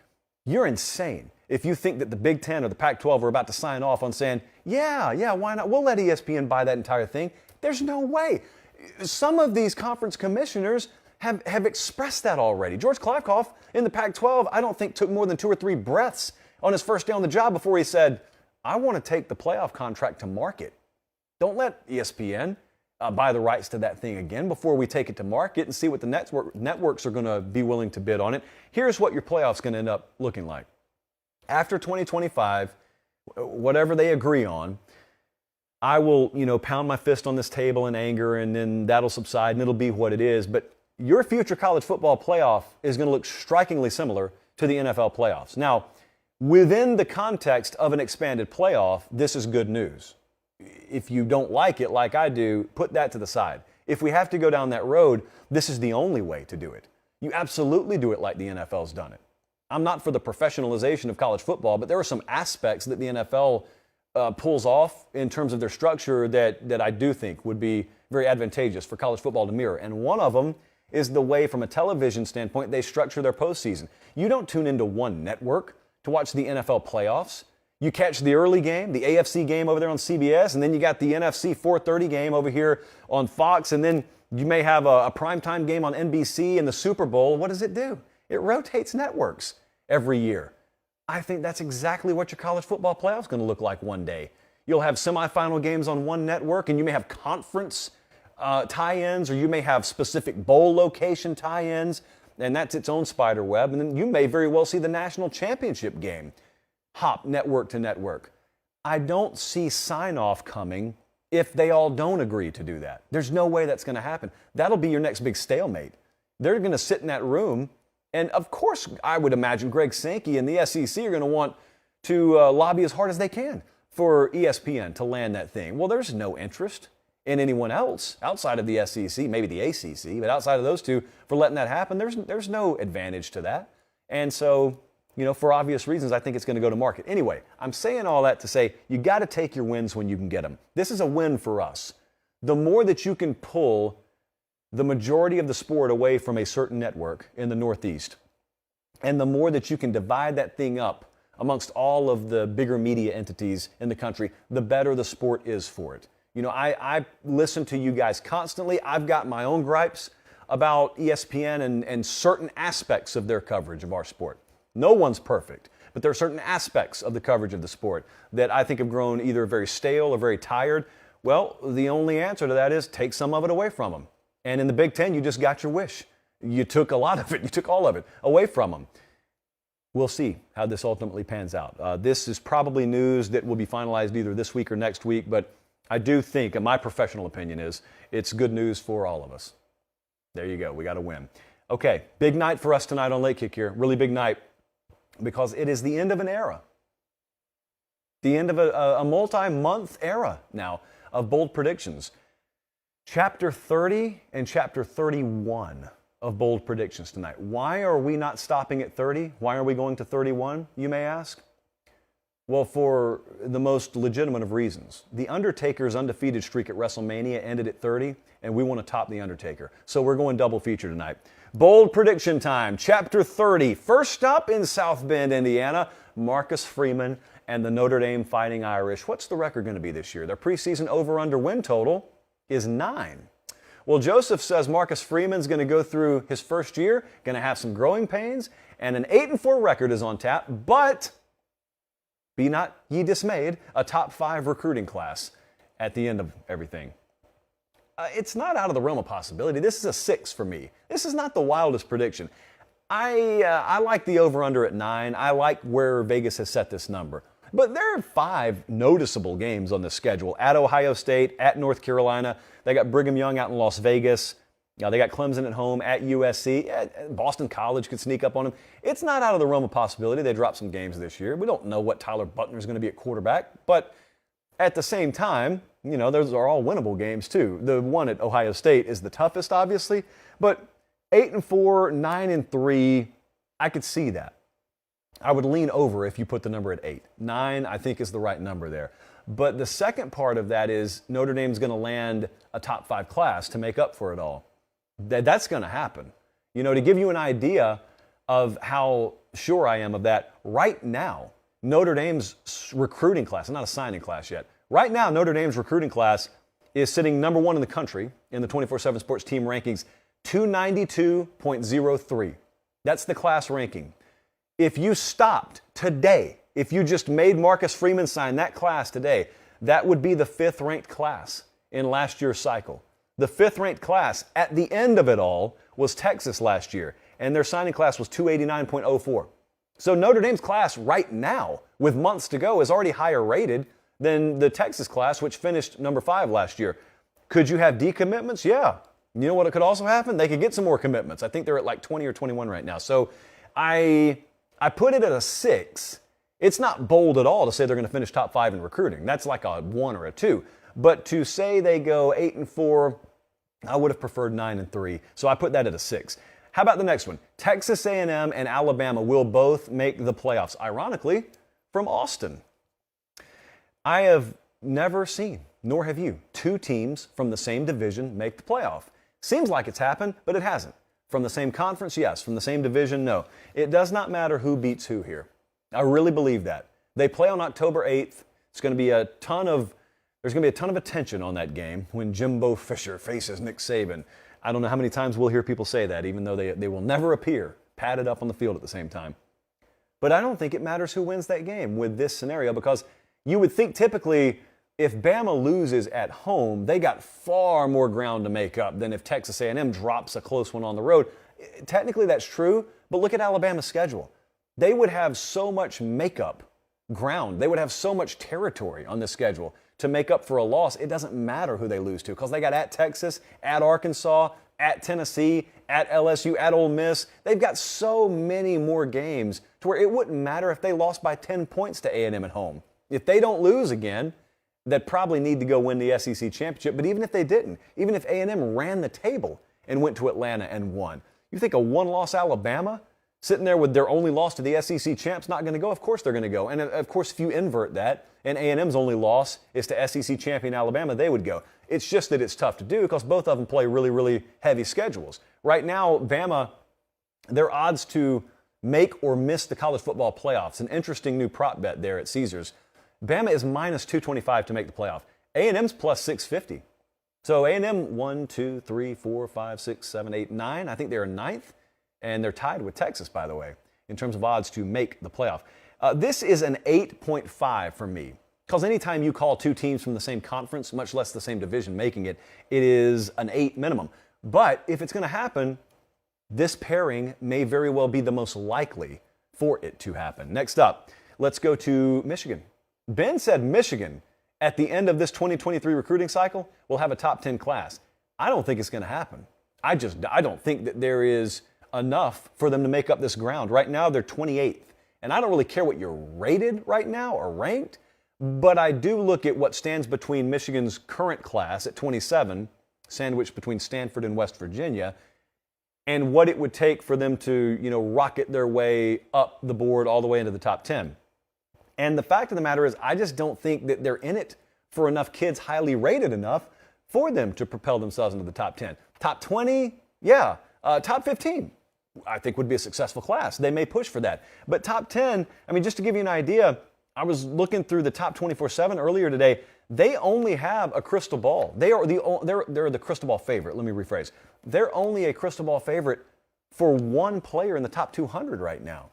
You're insane. if you think that the Big Ten or the Pac-12 are about to sign off on saying, yeah, why not? We'll let ESPN buy that entire thing. There's no way. Some of these conference commissioners have expressed that already. George Kliavkoff in the Pac-12, I don't think took more than 2 or 3 breaths on his first day on the job before he said, I want to take the playoff contract to market. Don't let ESPN buy the rights to that thing again before we take it to market and see what the networks are going to be willing to bid on it. Here's what your playoff's going to end up looking like. After 2025, whatever they agree on, I will, pound my fist on this table in anger, and then that'll subside and it'll be what it is. But your future college football playoff is going to look strikingly similar to the NFL playoffs. Now, within the context of an expanded playoff, this is good news. If you don't like it like I do, put that to the side. If we have to go down that road, this is the only way to do it. You absolutely do it like the NFL's done it. I'm not for the professionalization of college football, but there are some aspects that the NFL pulls off in terms of their structure that I do think would be very advantageous for college football to mirror. And one of them is the way, from a television standpoint, they structure their postseason. You don't tune into one network to watch the NFL playoffs. You catch the early game, the AFC game over there on CBS, and then you got the NFC 4:30 game over here on Fox, and then you may have a primetime game on NBC and the Super Bowl. What does it do? It rotates networks every year. I think that's exactly what your college football playoff is going to look like one day. You'll have semifinal games on one network, and you may have conference tie-ins, or you may have specific bowl location tie-ins, and that's its own spider web. And then you may very well see the national championship game hop network to network. I don't see sign-off coming if they all don't agree to do that. There's no way that's going to happen. That'll be your next big stalemate. They're going to sit in that room, and of course, I would imagine Greg Sankey and the SEC are going to want to lobby as hard as they can for ESPN to land that thing. Well, there's no interest in anyone else outside of the SEC, maybe the ACC, but outside of those two, for letting that happen, there's no advantage to that. And so, for obvious reasons, I think it's going to go to market. Anyway, I'm saying all that to say you got to take your wins when you can get them. This is a win for us. The more that you can pull the majority of the sport away from a certain network in the Northeast, and the more that you can divide that thing up amongst all of the bigger media entities in the country, the better the sport is for it. I listen to you guys constantly. I've got my own gripes about ESPN and certain aspects of their coverage of our sport. No one's perfect, but there are certain aspects of the coverage of the sport that I think have grown either very stale or very tired. Well, the only answer to that is take some of it away from them. And in the Big Ten, you just got your wish. You took a lot of it. You took all of it away from them. We'll see how this ultimately pans out. This is probably news that will be finalized either this week or next week, but I do think, and my professional opinion is, it's good news for all of us. There you go. We got to win. Okay, big night for us tonight on Late Kick here. Really big night because it is the end of an era. The end of a multi-month era now of bold predictions. Chapter 30 and Chapter 31 of bold predictions tonight. Why are we not stopping at 30? Why are we going to 31, you may ask? Well, for the most legitimate of reasons. The Undertaker's undefeated streak at WrestleMania ended at 30, and we want to top The Undertaker. So we're going double feature tonight. Bold prediction time, Chapter 30. First up in South Bend, Indiana, Marcus Freeman and the Notre Dame Fighting Irish. What's the record going to be this year? Their preseason over-under win total is 9. Well, Joseph says Marcus Freeman's going to go through his first year, going to have some growing pains, and an 8-4 record is on tap, but be not ye dismayed, a top 5 recruiting class at the end of everything. It's not out of the realm of possibility. This is a 6 for me. This is not the wildest prediction. I like the over-under at 9. I like where Vegas has set this number. But there are 5 noticeable games on the schedule. At Ohio State, at North Carolina. They got Brigham Young out in Las Vegas. They got Clemson at home, at USC. Boston College could sneak up on them. It's not out of the realm of possibility. They dropped some games this year. We don't know what Tyler Buckner is going to be at quarterback. But at the same time, those are all winnable games too. The one at Ohio State is the toughest, obviously. But 8-4, 9-3, I could see that. I would lean over if you put the number at 8. 9, I think, is the right number there. But the second part of that is Notre Dame's going to land a top 5 class to make up for it all. That's going to happen. To give you an idea of how sure I am of that, right now, Notre Dame's recruiting class, not a signing class yet. Right now, Notre Dame's recruiting class is sitting number 1 in the country in the 24/7 Sports team rankings, 292.03. That's the class ranking. If you stopped today, if you just made Marcus Freeman sign that class today, that would be the 5th ranked class in last year's cycle. The 5th ranked class at the end of it all was Texas last year, and their signing class was 289.04. So Notre Dame's class right now, with months to go, is already higher rated than the Texas class, which finished number 5 last year. Could you have decommitments? Yeah. You know what could also happen? They could get some more commitments. I think they're at like 20 or 21 right now. So I put it at a 6. It's not bold at all to say they're going to finish top 5 in recruiting. That's like a 1 or a 2. But to say they go 8-4, I would have preferred 9-3. So I put that at a 6. How about the next one? Texas A&M and Alabama will both make the playoffs, ironically, from Austin. I have never seen, nor have you, 2 teams from the same division make the playoff. Seems like it's happened, but it hasn't. From the same conference, yes. From the same division, no. It does not matter who beats who here. I really believe that. They play on October 8th. There's going to be a ton of attention on that game when Jimbo Fisher faces Nick Saban. I don't know how many times we'll hear people say that, even though they will never appear padded up on the field at the same time. But I don't think it matters who wins that game with this scenario, because you would think typically if Bama loses at home, they got far more ground to make up than if Texas A&M drops a close one on the road. Technically that's true, but look at Alabama's schedule. They would have so much makeup ground. They would have so much territory on this schedule to make up for a loss. It doesn't matter who they lose to, because they got at Texas, at Arkansas, at Tennessee, at LSU, at Ole Miss. They've got so many more games to where it wouldn't matter if they lost by 10 points to A&M at home. If they don't lose again, they'd probably need to go win the SEC championship. But even if they didn't, even if A&M ran the table and went to Atlanta and won, you think a one-loss Alabama sitting there with their only loss to the SEC champs not going to go? Of course they're going to go. And of course, if you invert that and A&M's only loss is to SEC champion Alabama, they would go. It's just that it's tough to do because both of them play really, really heavy schedules. Right now, Bama, their odds to make or miss the college football playoffs, an interesting new prop bet there at Caesars. Bama is minus 225 to make the playoff. A&M's plus 650. So A&M 1, 2, 3, 4, 5, 6, 7, 8, 9. I think they're ninth. And they're tied with Texas, by the way, in terms of odds to make the playoff. This is an 8.5 for me, because anytime you call 2 teams from the same conference, much less the same division, making it, it is an 8 minimum. But if it's going to happen, this pairing may very well be the most likely for it to happen. Next up, let's go to Michigan. Ben said Michigan, at the end of this 2023 recruiting cycle, will have a top 10 class. I don't think it's going to happen. I don't think that there is enough for them to make up this ground. Right now, they're 28th. And I don't really care what you're rated right now or ranked, but I do look at what stands between Michigan's current class at 27, sandwiched between Stanford and West Virginia, and what it would take for them to, rocket their way up the board all the way into the top 10. And the fact of the matter is, I just don't think that they're in it for enough kids highly rated enough for them to propel themselves into the top 10. Top 20, yeah. Top 15, I think, would be a successful class. They may push for that. But top 10, just to give you an idea, I was looking through the top 24/7 earlier today. They only have a crystal ball. They're the crystal ball favorite. Let me rephrase. They're only a crystal ball favorite for one player in the top 200 right now.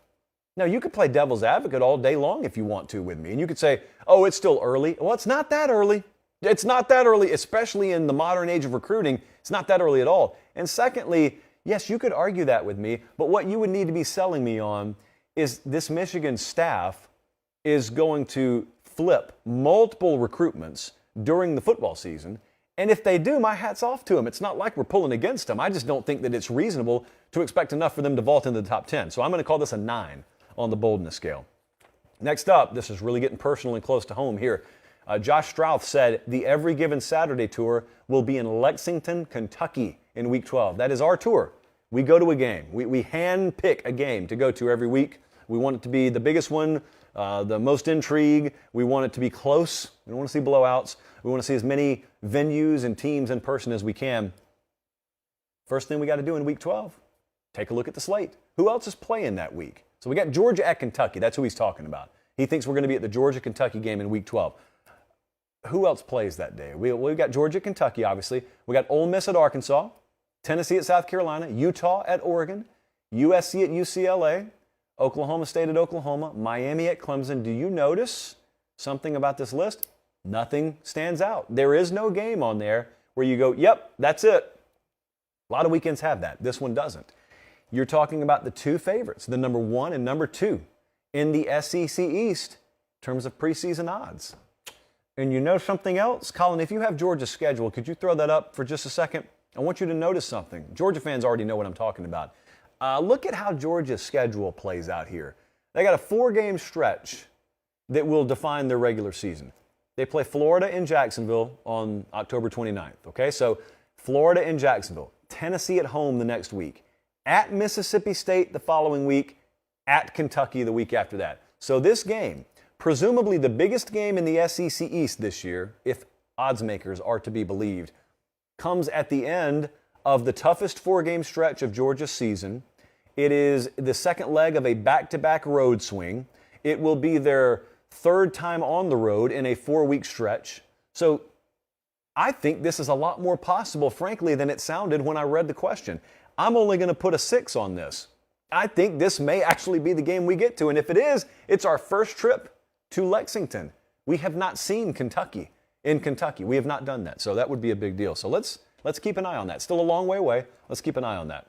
Now, you could play devil's advocate all day long if you want to with me. And you could say, oh, it's still early. Well, it's not that early. It's not that early, especially in the modern age of recruiting. It's not that early at all. And secondly, yes, you could argue that with me, but what you would need to be selling me on is this Michigan staff is going to flip multiple recruitments during the football season. And if they do, my hat's off to them. It's not like we're pulling against them. I just don't think that it's reasonable to expect enough for them to vault into the top 10. So I'm going to call this a 9 on the boldness scale. Next up, this is really getting personal and close to home here. Josh Strouth said the Every Given Saturday tour will be in Lexington, Kentucky in week 12. That is our tour. We go to a game. We hand pick a game to go to every week. We want it to be the biggest one, the most intrigue. We want it to be close. We don't want to see blowouts. We want to see as many venues and teams in person as we can. First thing we got to do in week 12, take a look at the slate. Who else is playing that week? So we got Georgia at Kentucky. That's who he's talking about. He thinks we're going to be at the Georgia-Kentucky game in Week 12. Who else plays that day? We've got Georgia-Kentucky, obviously. We got Ole Miss at Arkansas, Tennessee at South Carolina, Utah at Oregon, USC at UCLA, Oklahoma State at Oklahoma, Miami at Clemson. Do you notice something about this list? Nothing stands out. There is no game on there where you go, yep, that's it. A lot of weekends have that. This one doesn't. You're talking about the two favorites, the number 1 and number 2 in the SEC East in terms of preseason odds. And you know something else? Colin, if you have Georgia's schedule, could you throw that up for just a second? I want you to notice something. Georgia fans already know what I'm talking about. Look at how Georgia's schedule plays out here. They got a 4-game stretch that will define their regular season. They play Florida in Jacksonville on October 29th. Okay, so Florida in Jacksonville, Tennessee at home the next week, at Mississippi State the following week, at Kentucky the week after that. So this game, presumably the biggest game in the SEC East this year, if odds makers are to be believed, comes at the end of the toughest 4-game stretch of Georgia's season. It is the second leg of a back-to-back road swing. It will be their 3rd time on the road in a 4-week stretch. So I think this is a lot more possible, frankly, than it sounded when I read the question. I'm only going to put a 6 on this. I think this may actually be the game we get to. And if it is, it's our first trip to Lexington. We have not seen Kentucky in Kentucky. We have not done that. So that would be a big deal. So let's keep an eye on that. Still a long way away. Let's keep an eye on that.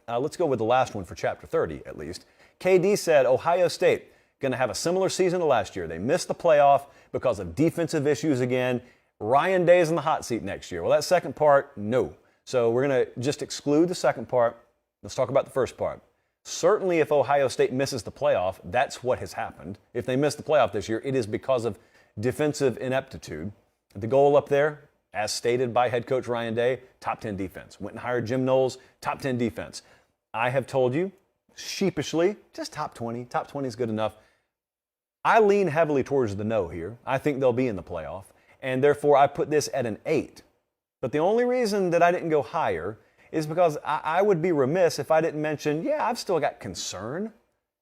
Let's go with the last one for Chapter 30, at least. KD said Ohio State going to have a similar season to last year. They missed the playoff because of defensive issues again. Ryan Day is in the hot seat next year. Well, that second part, no. So we're going to just exclude the second part. Let's talk about the first part. Certainly if Ohio State misses the playoff, that's what has happened. If they miss the playoff this year, it is because of defensive ineptitude. The goal up there, as stated by head coach Ryan Day, top 10 defense. Went and hired Jim Knowles, top 10 defense. I have told you, sheepishly, just top 20. Top 20 is good enough. I lean heavily towards the no here. I think they'll be in the playoff, and therefore I put this at an 8. But the only reason that I didn't go higher is because I would be remiss if I didn't mention, I've still got concern.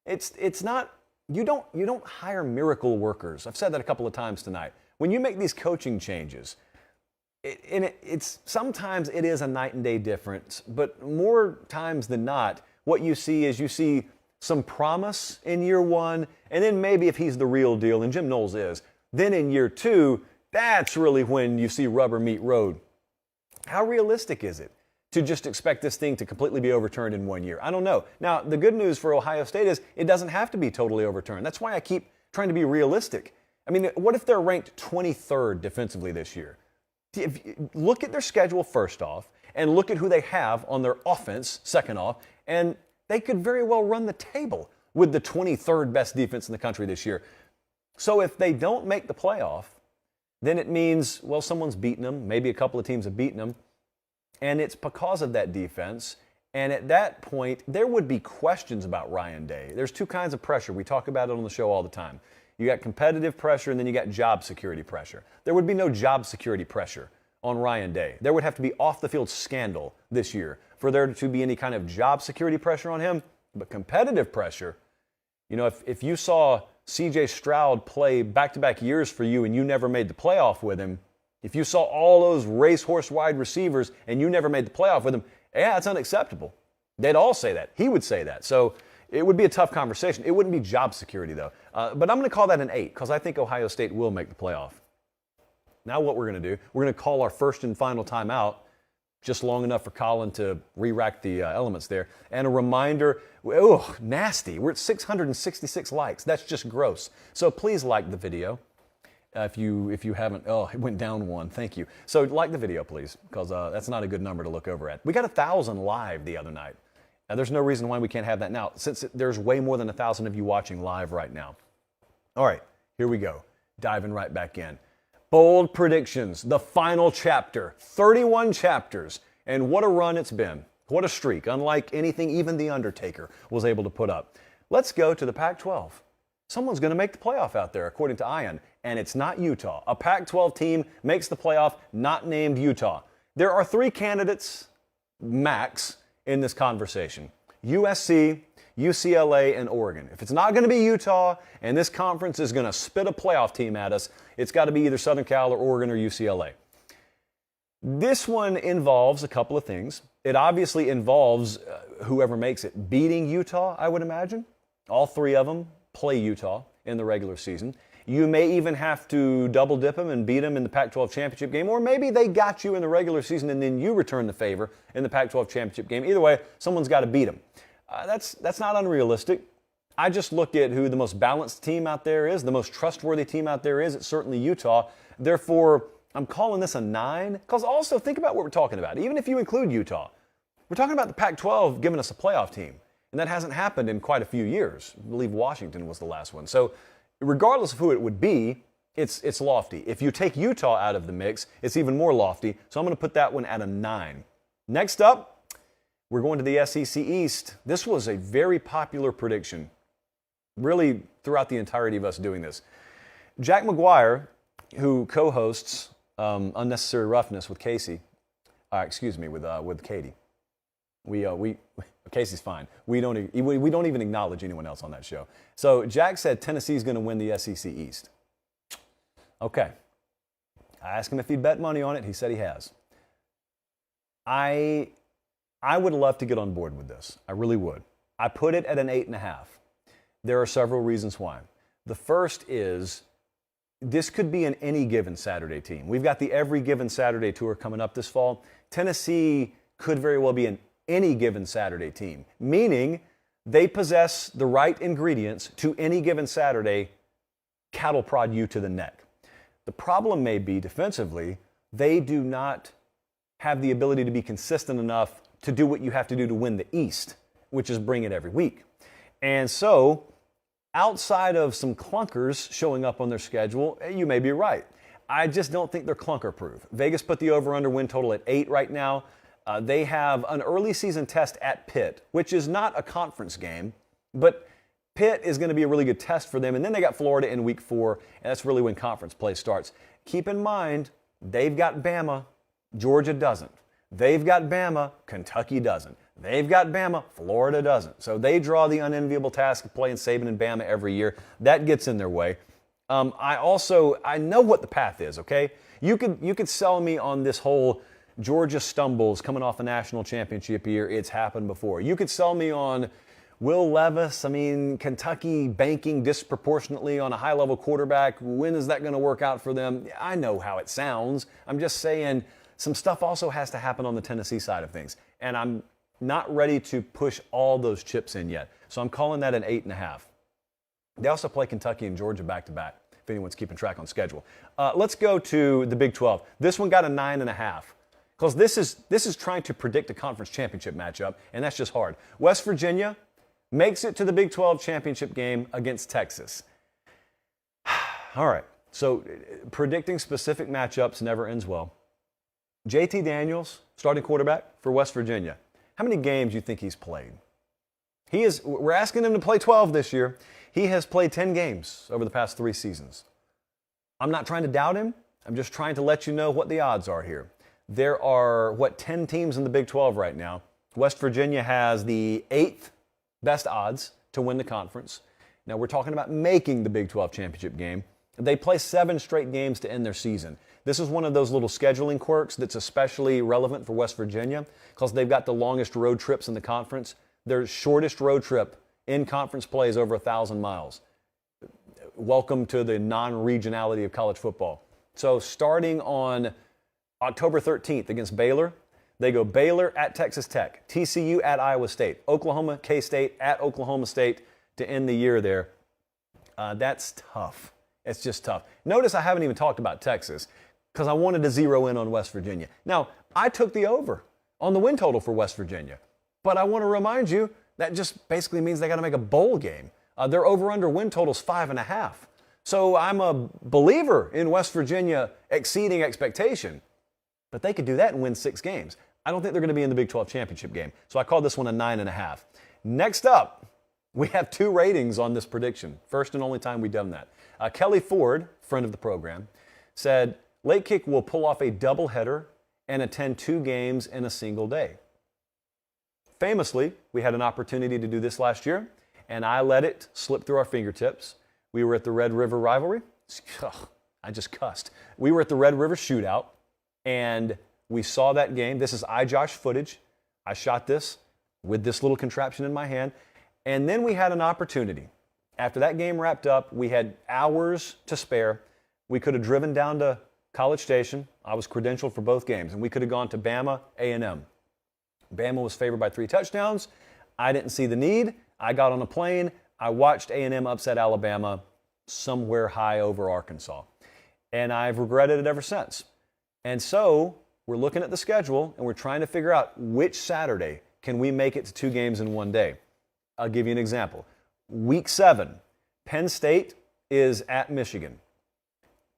It's not, you don't hire miracle workers. I've said that a couple of times tonight. When you make these coaching changes, sometimes it is a night and day difference, but more times than not, what you see some promise in year 1, and then maybe if he's the real deal, and Jim Knowles is, then in year 2, that's really when you see rubber meet road. How realistic is it to just expect this thing to completely be overturned in 1 year? I don't know. Now, the good news for Ohio State is it doesn't have to be totally overturned. That's why I keep trying to be realistic. I mean, what if they're ranked 23rd defensively this year? Look at their schedule first off, and look at who they have on their offense second off, and they could very well run the table with the 23rd best defense in the country this year. So if they don't make the playoff, then it means, well, someone's beaten them. Maybe a couple of teams have beaten them. And it's because of that defense. And at that point, there would be questions about Ryan Day. There's 2 kinds of pressure. We talk about it on the show all the time. You got competitive pressure, and then you got job security pressure. There would be no job security pressure on Ryan Day. There would have to be off-the-field scandal this year for there to be any kind of job security pressure on him. But competitive pressure, if you saw C.J. Stroud play back-to-back years for you and you never made the playoff with him, if you saw all those racehorse wide receivers and you never made the playoff with him, it's unacceptable. They'd all say that. He would say that. So it would be a tough conversation. It wouldn't be job security, though. But I'm going to call that an 8 because I think Ohio State will make the playoff. Now what we're going to do, we're going to call our first and final timeout, just long enough for Colin to re-rack the elements there. And a reminder, nasty. We're at 666 likes. That's just gross. So please like the video. If you haven't, it went down 1. Thank you. So like the video, please, because that's not a good number to look over at. We got 1,000 live the other night. Now, there's no reason why we can't have that now, since there's way more than 1,000 of you watching live right now. All right, here we go. Diving right back in. Bold predictions, the final chapter, 31 chapters, and what a run it's been. What a streak, unlike anything even The Undertaker was able to put up. Let's go to the Pac-12. Someone's going to make the playoff out there, according to Ian, and it's not Utah. A Pac-12 team makes the playoff, not named Utah. There are 3 candidates, max, in this conversation. USC, UCLA and Oregon. If it's not going to be Utah and this conference is going to spit a playoff team at us, it's got to be either Southern Cal or Oregon or UCLA. This one involves a couple of things. It obviously involves whoever makes it beating Utah, I would imagine. All three of them play Utah in the regular season. You may even have to double dip them and beat them in the Pac-12 championship game, or maybe they got you in the regular season and then you return the favor in the Pac-12 championship game. Either way, someone's got to beat them. That's not unrealistic. I just look at who the most balanced team out there is, the most trustworthy team out there is. It's certainly Utah. Therefore, I'm calling this a 9, because also think about what we're talking about. Even if you include Utah, we're talking about the Pac-12 giving us a playoff team, and that hasn't happened in quite a few years. I believe Washington was the last one. So regardless of who it would be, it's lofty. If you take Utah out of the mix, it's even more lofty. So I'm going to put that one at a 9. Next up, we're going to the SEC East. This was a very popular prediction, really throughout the entirety of us doing this. Jack McGuire, who co-hosts Unnecessary Roughness with Casey, with Katie. Casey's fine. We don't even acknowledge anyone else on that show. So Jack said Tennessee's going to win the SEC East. Okay. I asked him if he'd bet money on it. He said he has. I would love to get on board with this. I really would. I put it at an 8.5. There are several reasons why. The first is this could be an any given Saturday team. We've got the Every Given Saturday tour coming up this fall. Tennessee could very well be an any given Saturday team, meaning they possess the right ingredients to any given Saturday cattle prod you to the neck. The problem may be defensively, they do not have the ability to be consistent enough to do what you have to do to win the East, which is bring it every week. And so, outside of some clunkers showing up on their schedule, you may be right. I just don't think they're clunker-proof. Vegas put the over-under win total at 8 right now. They have an early season test at Pitt, which is not a conference game, but Pitt is going to be a really good test for them. And then they got Florida in week 4, and that's really when conference play starts. Keep in mind, they've got Bama, Georgia doesn't. They've got Bama, Kentucky doesn't. They've got Bama, Florida doesn't. So they draw the unenviable task of playing Saban and Bama every year. That gets in their way. I know what the path is, okay? You could sell me on this whole Georgia stumbles coming off a national championship year. It's happened before. You could sell me on Will Levis, Kentucky banking disproportionately on a high-level quarterback. When is that going to work out for them? I know how it sounds. I'm just saying some stuff also has to happen on the Tennessee side of things. And I'm not ready to push all those chips in yet. So I'm calling that an 8.5. They also play Kentucky and Georgia back-to-back, if anyone's keeping track on schedule. Let's go to the Big 12. This one got a 9.5. Because this is trying to predict a conference championship matchup, and that's just hard. West Virginia makes it to the Big 12 championship game against Texas. All right, so predicting specific matchups never ends well. JT Daniels, starting quarterback for West Virginia. How many games do you think he's played? We're asking him to play 12 this year. He has played 10 games over the past 3 seasons. I'm not trying to doubt him. I'm just trying to let you know what the odds are here. There are, 10 teams in the Big 12 right now. West Virginia has the 8th best odds to win the conference. Now, we're talking about making the Big 12 championship game. They play 7 straight games to end their season. This is one of those little scheduling quirks that's especially relevant for West Virginia because they've got the longest road trips in the conference. Their shortest road trip in conference play is over 1,000 miles. Welcome to the non-regionality of college football. So starting on October 13th against Baylor, they go Baylor at Texas Tech, TCU at Iowa State, Oklahoma, K-State at Oklahoma State to end the year there. That's tough. It's just tough. Notice I haven't even talked about Texas because I wanted to zero in on West Virginia. Now, I took the over on the win total for West Virginia, but I want to remind you that just basically means they got to make a bowl game. Their over-under win total is 5.5. So I'm a believer in West Virginia exceeding expectation. But they could do that and win 6 games. I don't think they're going to be in the Big 12 championship game. So I call this one a 9.5. Next up, we have 2 ratings on this prediction. First and only time we've done that. Kelly Ford, friend of the program, said Late Kick will pull off a doubleheader and attend 2 games in a single day. Famously, we had an opportunity to do this last year, and I let it slip through our fingertips. We were at the Red River rivalry. Ugh, I just cussed. We were at the Red River shootout, and we saw that game. This is iJosh footage. I shot this with this little contraption in my hand, and then we had an opportunity. After that game wrapped up, we had hours to spare. We could have driven down to College Station. I was credentialed for both games, and we could have gone to Bama A&M. Bama was favored by 3 touchdowns. I didn't see the need. I got on a plane. I watched A&M upset Alabama somewhere high over Arkansas. And I've regretted it ever since. And so we're looking at the schedule, and we're trying to figure out which Saturday can we make it to 2 games in one day. I'll give you an example. Week 7, Penn State is at Michigan.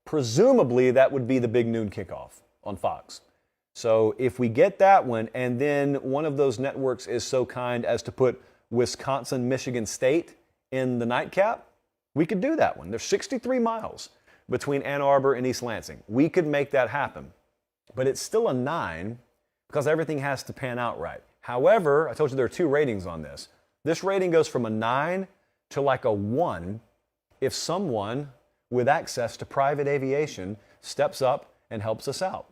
Presumably, that would be the big noon kickoff on Fox. So if we get that one, and then one of those networks is so kind as to put Wisconsin-Michigan State in the nightcap, we could do that one. There's 63 miles between Ann Arbor and East Lansing. We could make that happen. But it's still a 9 because everything has to pan out right. However, I told you there are 2 ratings on this. This rating goes from a 9 to like a 1 if someone with access to private aviation steps up and helps us out.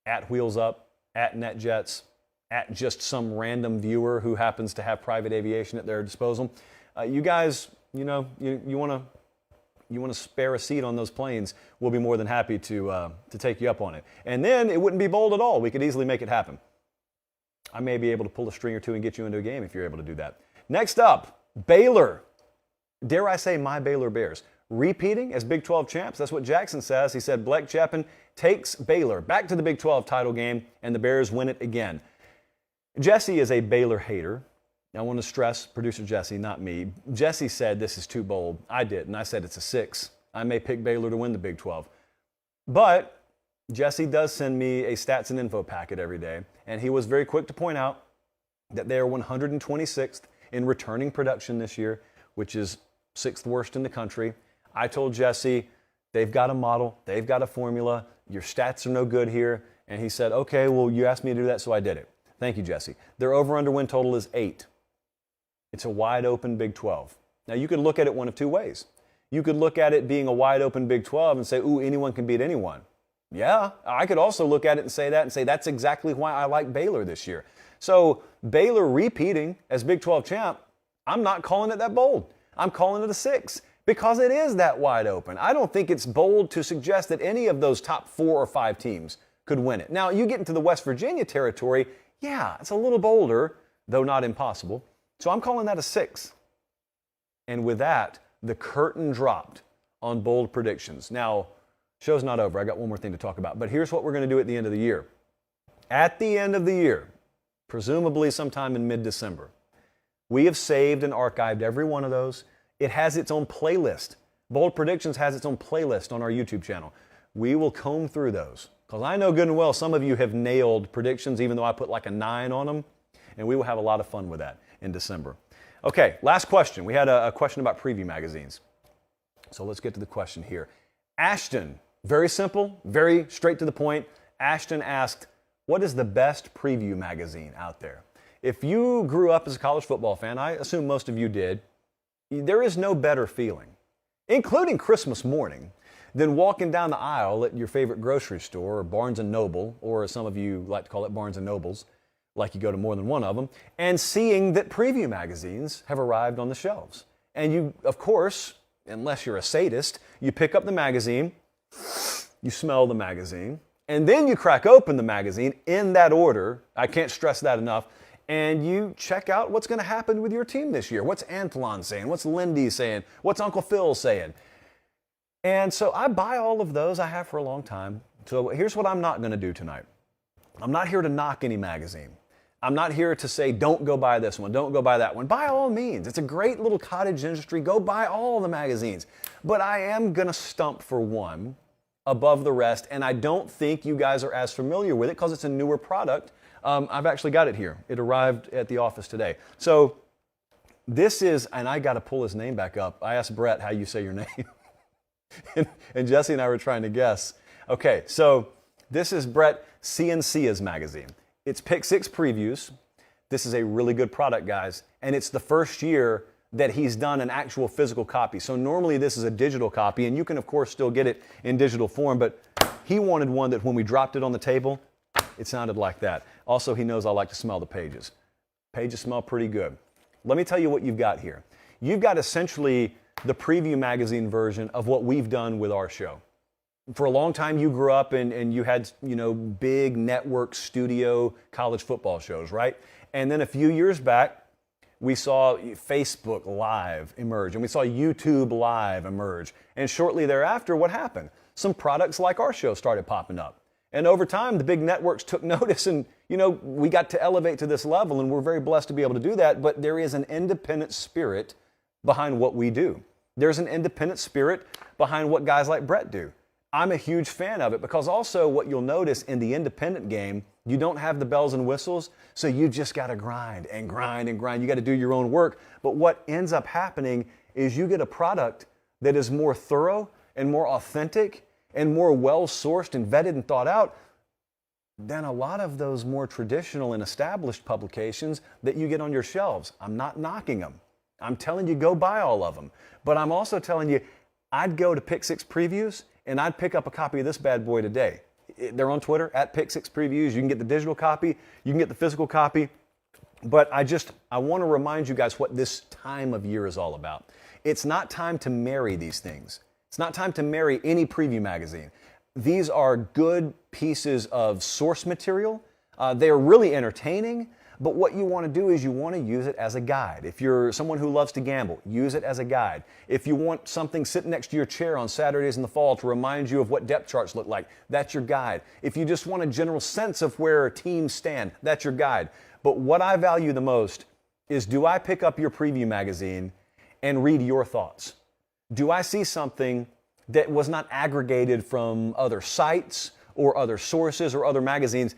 At Wheels Up, at NetJets, at just some random viewer who happens to have private aviation at their disposal. You guys, you want to spare a seat on those planes, we'll be more than happy to take you up on it. And then it wouldn't be bold at all. We could easily make it happen. I may be able to pull a string or 2 and get you into a game if you're able to do that. Next up, Baylor. Dare I say my Baylor Bears. Repeating as Big 12 champs. That's what Jackson says. He said Blake Chapin takes Baylor back to the Big 12 title game, and the Bears win it again. Jesse is a Baylor hater. I want to stress producer Jesse, not me. Jesse said this is too bold. I didn't. I said it's a 6. I may pick Baylor to win the Big 12. But Jesse does send me a stats and info packet every day, and he was very quick to point out that they are 126th in returning production this year, which is 6th worst in the country. I told Jesse, they've got a model, they've got a formula, your stats are no good here. And he said, okay, well, you asked me to do that, so I did it. Thank you, Jesse. Their over-under win total is 8. It's a wide-open Big 12. Now, you could look at it one of 2 ways. You could look at it being a wide-open Big 12 and say, ooh, anyone can beat anyone. Yeah, I could also look at it and say that's exactly why I like Baylor this year. So Baylor repeating as Big 12 champ, I'm not calling it that bold. I'm calling it a 6. Because it is that wide open. I don't think it's bold to suggest that any of those top 4 or 5 teams could win it. Now, you get into the West Virginia territory, yeah, it's a little bolder, though not impossible. So I'm calling that a 6. And with that, the curtain dropped on bold predictions. Now, show's not over. I got one more thing to talk about. But here's what we're going to do at the end of the year. At the end of the year, presumably sometime in mid-December, we have saved and archived every one of those. It has its own playlist. Bold Predictions has its own playlist on our YouTube channel. We will comb through those because I know good and well some of you have nailed predictions even though I put like a 9 on them, and we will have a lot of fun with that in December. Okay, last question. We had a question about preview magazines. So let's get to the question here. Ashton, very simple, very straight to the point. Ashton asked, what is the best preview magazine out there? If you grew up as a college football fan, I assume most of you did, there is no better feeling, including Christmas morning, than walking down the aisle at your favorite grocery store or Barnes & Noble, or as some of you like to call it, Barnes & Nobles, like you go to more than one of them, and seeing that preview magazines have arrived on the shelves. And you, of course, unless you're a sadist, you pick up the magazine, you smell the magazine, and then you crack open the magazine in that order. I can't stress that enough. And you check out what's going to happen with your team this year. What's Antlon saying? What's Lindy saying? What's Uncle Phil saying? And so I buy all of those. I have for a long time. So here's what I'm not going to do tonight. I'm not here to knock any magazine. I'm not here to say, don't go buy this one, don't go buy that one. By all means, it's a great little cottage industry. Go buy all the magazines. But I am going to stump for one above the rest, and I don't think you guys are as familiar with it because it's a newer product. I've actually got it here. It arrived at the office today. So this is, and I got to pull his name back up. I asked Brett how you say your name. and Jesse and I were trying to guess. Okay, so this is Brett Ciancia's magazine. It's Pick 6 previews. This is a really good product, guys. And it's the first year that he's done an actual physical copy. So normally this is a digital copy, and you can, of course, still get it in digital form, but he wanted one that when we dropped it on the table, it sounded like that. Also, he knows I like to smell the pages. Pages smell pretty good. Let me tell you what you've got here. You've got essentially the preview magazine version of what we've done with our show. For a long time, you grew up and you had, big network studio college football shows, right? And then a few years back, we saw Facebook Live emerge, and we saw YouTube Live emerge. And shortly thereafter, what happened? Some products like our show started popping up. And over time, the big networks took notice, and, we got to elevate to this level, and we're very blessed to be able to do that. But there is an independent spirit behind what we do. There's an independent spirit behind what guys like Brett do. I'm a huge fan of it because also what you'll notice in the independent game, you don't have the bells and whistles, so you just got to grind and grind and grind. You got to do your own work. But what ends up happening is you get a product that is more thorough and more authentic and more well-sourced and vetted and thought out than a lot of those more traditional and established publications that you get on your shelves. I'm not knocking them. I'm telling you, go buy all of them. But I'm also telling you, I'd go to Pick Six Previews and I'd pick up a copy of this bad boy today. They're on Twitter, at Pick Six Previews. You can get the digital copy. You can get the physical copy. But I want to remind you guys what this time of year is all about. It's not time to marry these things. It's not time to marry any preview magazine. These are good pieces of source material. They are really entertaining. But what you want to do is you want to use it as a guide. If you're someone who loves to gamble, use it as a guide. If you want something sitting next to your chair on Saturdays in the fall to remind you of what depth charts look like, that's your guide. If you just want a general sense of where teams stand, that's your guide. But what I value the most is, do I pick up your preview magazine and read your thoughts? Do I see something that was not aggregated from other sites or other sources or other magazines?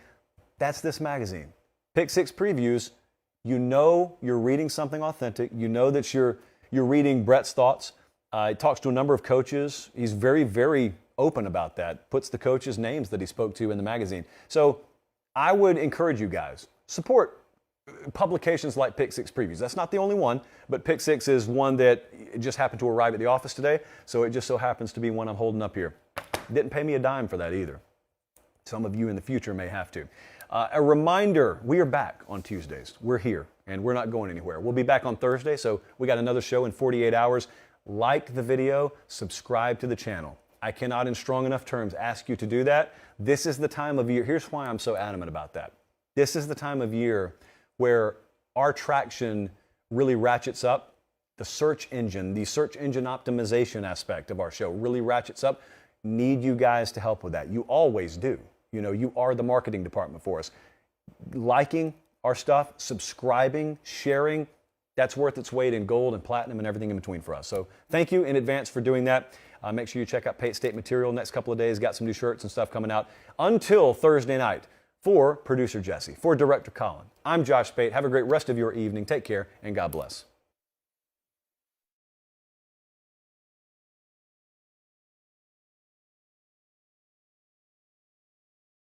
That's this magazine. Pick Six Previews, you're reading something authentic. You know that you're reading Brett's thoughts. He talks to a number of coaches. He's very, very open about that. Puts the coaches' names that he spoke to in the magazine. So I would encourage you guys, support publications like Pick Six Previews. That's not the only one, but Pick Six is one that just happened to arrive at the office today. So it just so happens to be one I'm holding up here. Didn't pay me a dime for that either. Some of you in the future may have to. A reminder, we are back on Tuesdays. We're here, and we're not going anywhere. We'll be back on Thursday, so we got another show in 48 hours. Like the video, subscribe to the channel. I cannot in strong enough terms ask you to do that. This is the time of year. Here's why I'm so adamant about that. This is the time of year where our traction really ratchets up. The search engine optimization aspect of our show really ratchets up. Need you guys to help with that. You always do. You are the marketing department for us. Liking our stuff, subscribing, sharing, that's worth its weight in gold and platinum and everything in between for us. So thank you in advance for doing that. Make sure you check out Pate State Material next couple of days. Got some new shirts and stuff coming out until Thursday night. For producer Jesse, for director Colin, I'm Josh Pate. Have a great rest of your evening. Take care and God bless.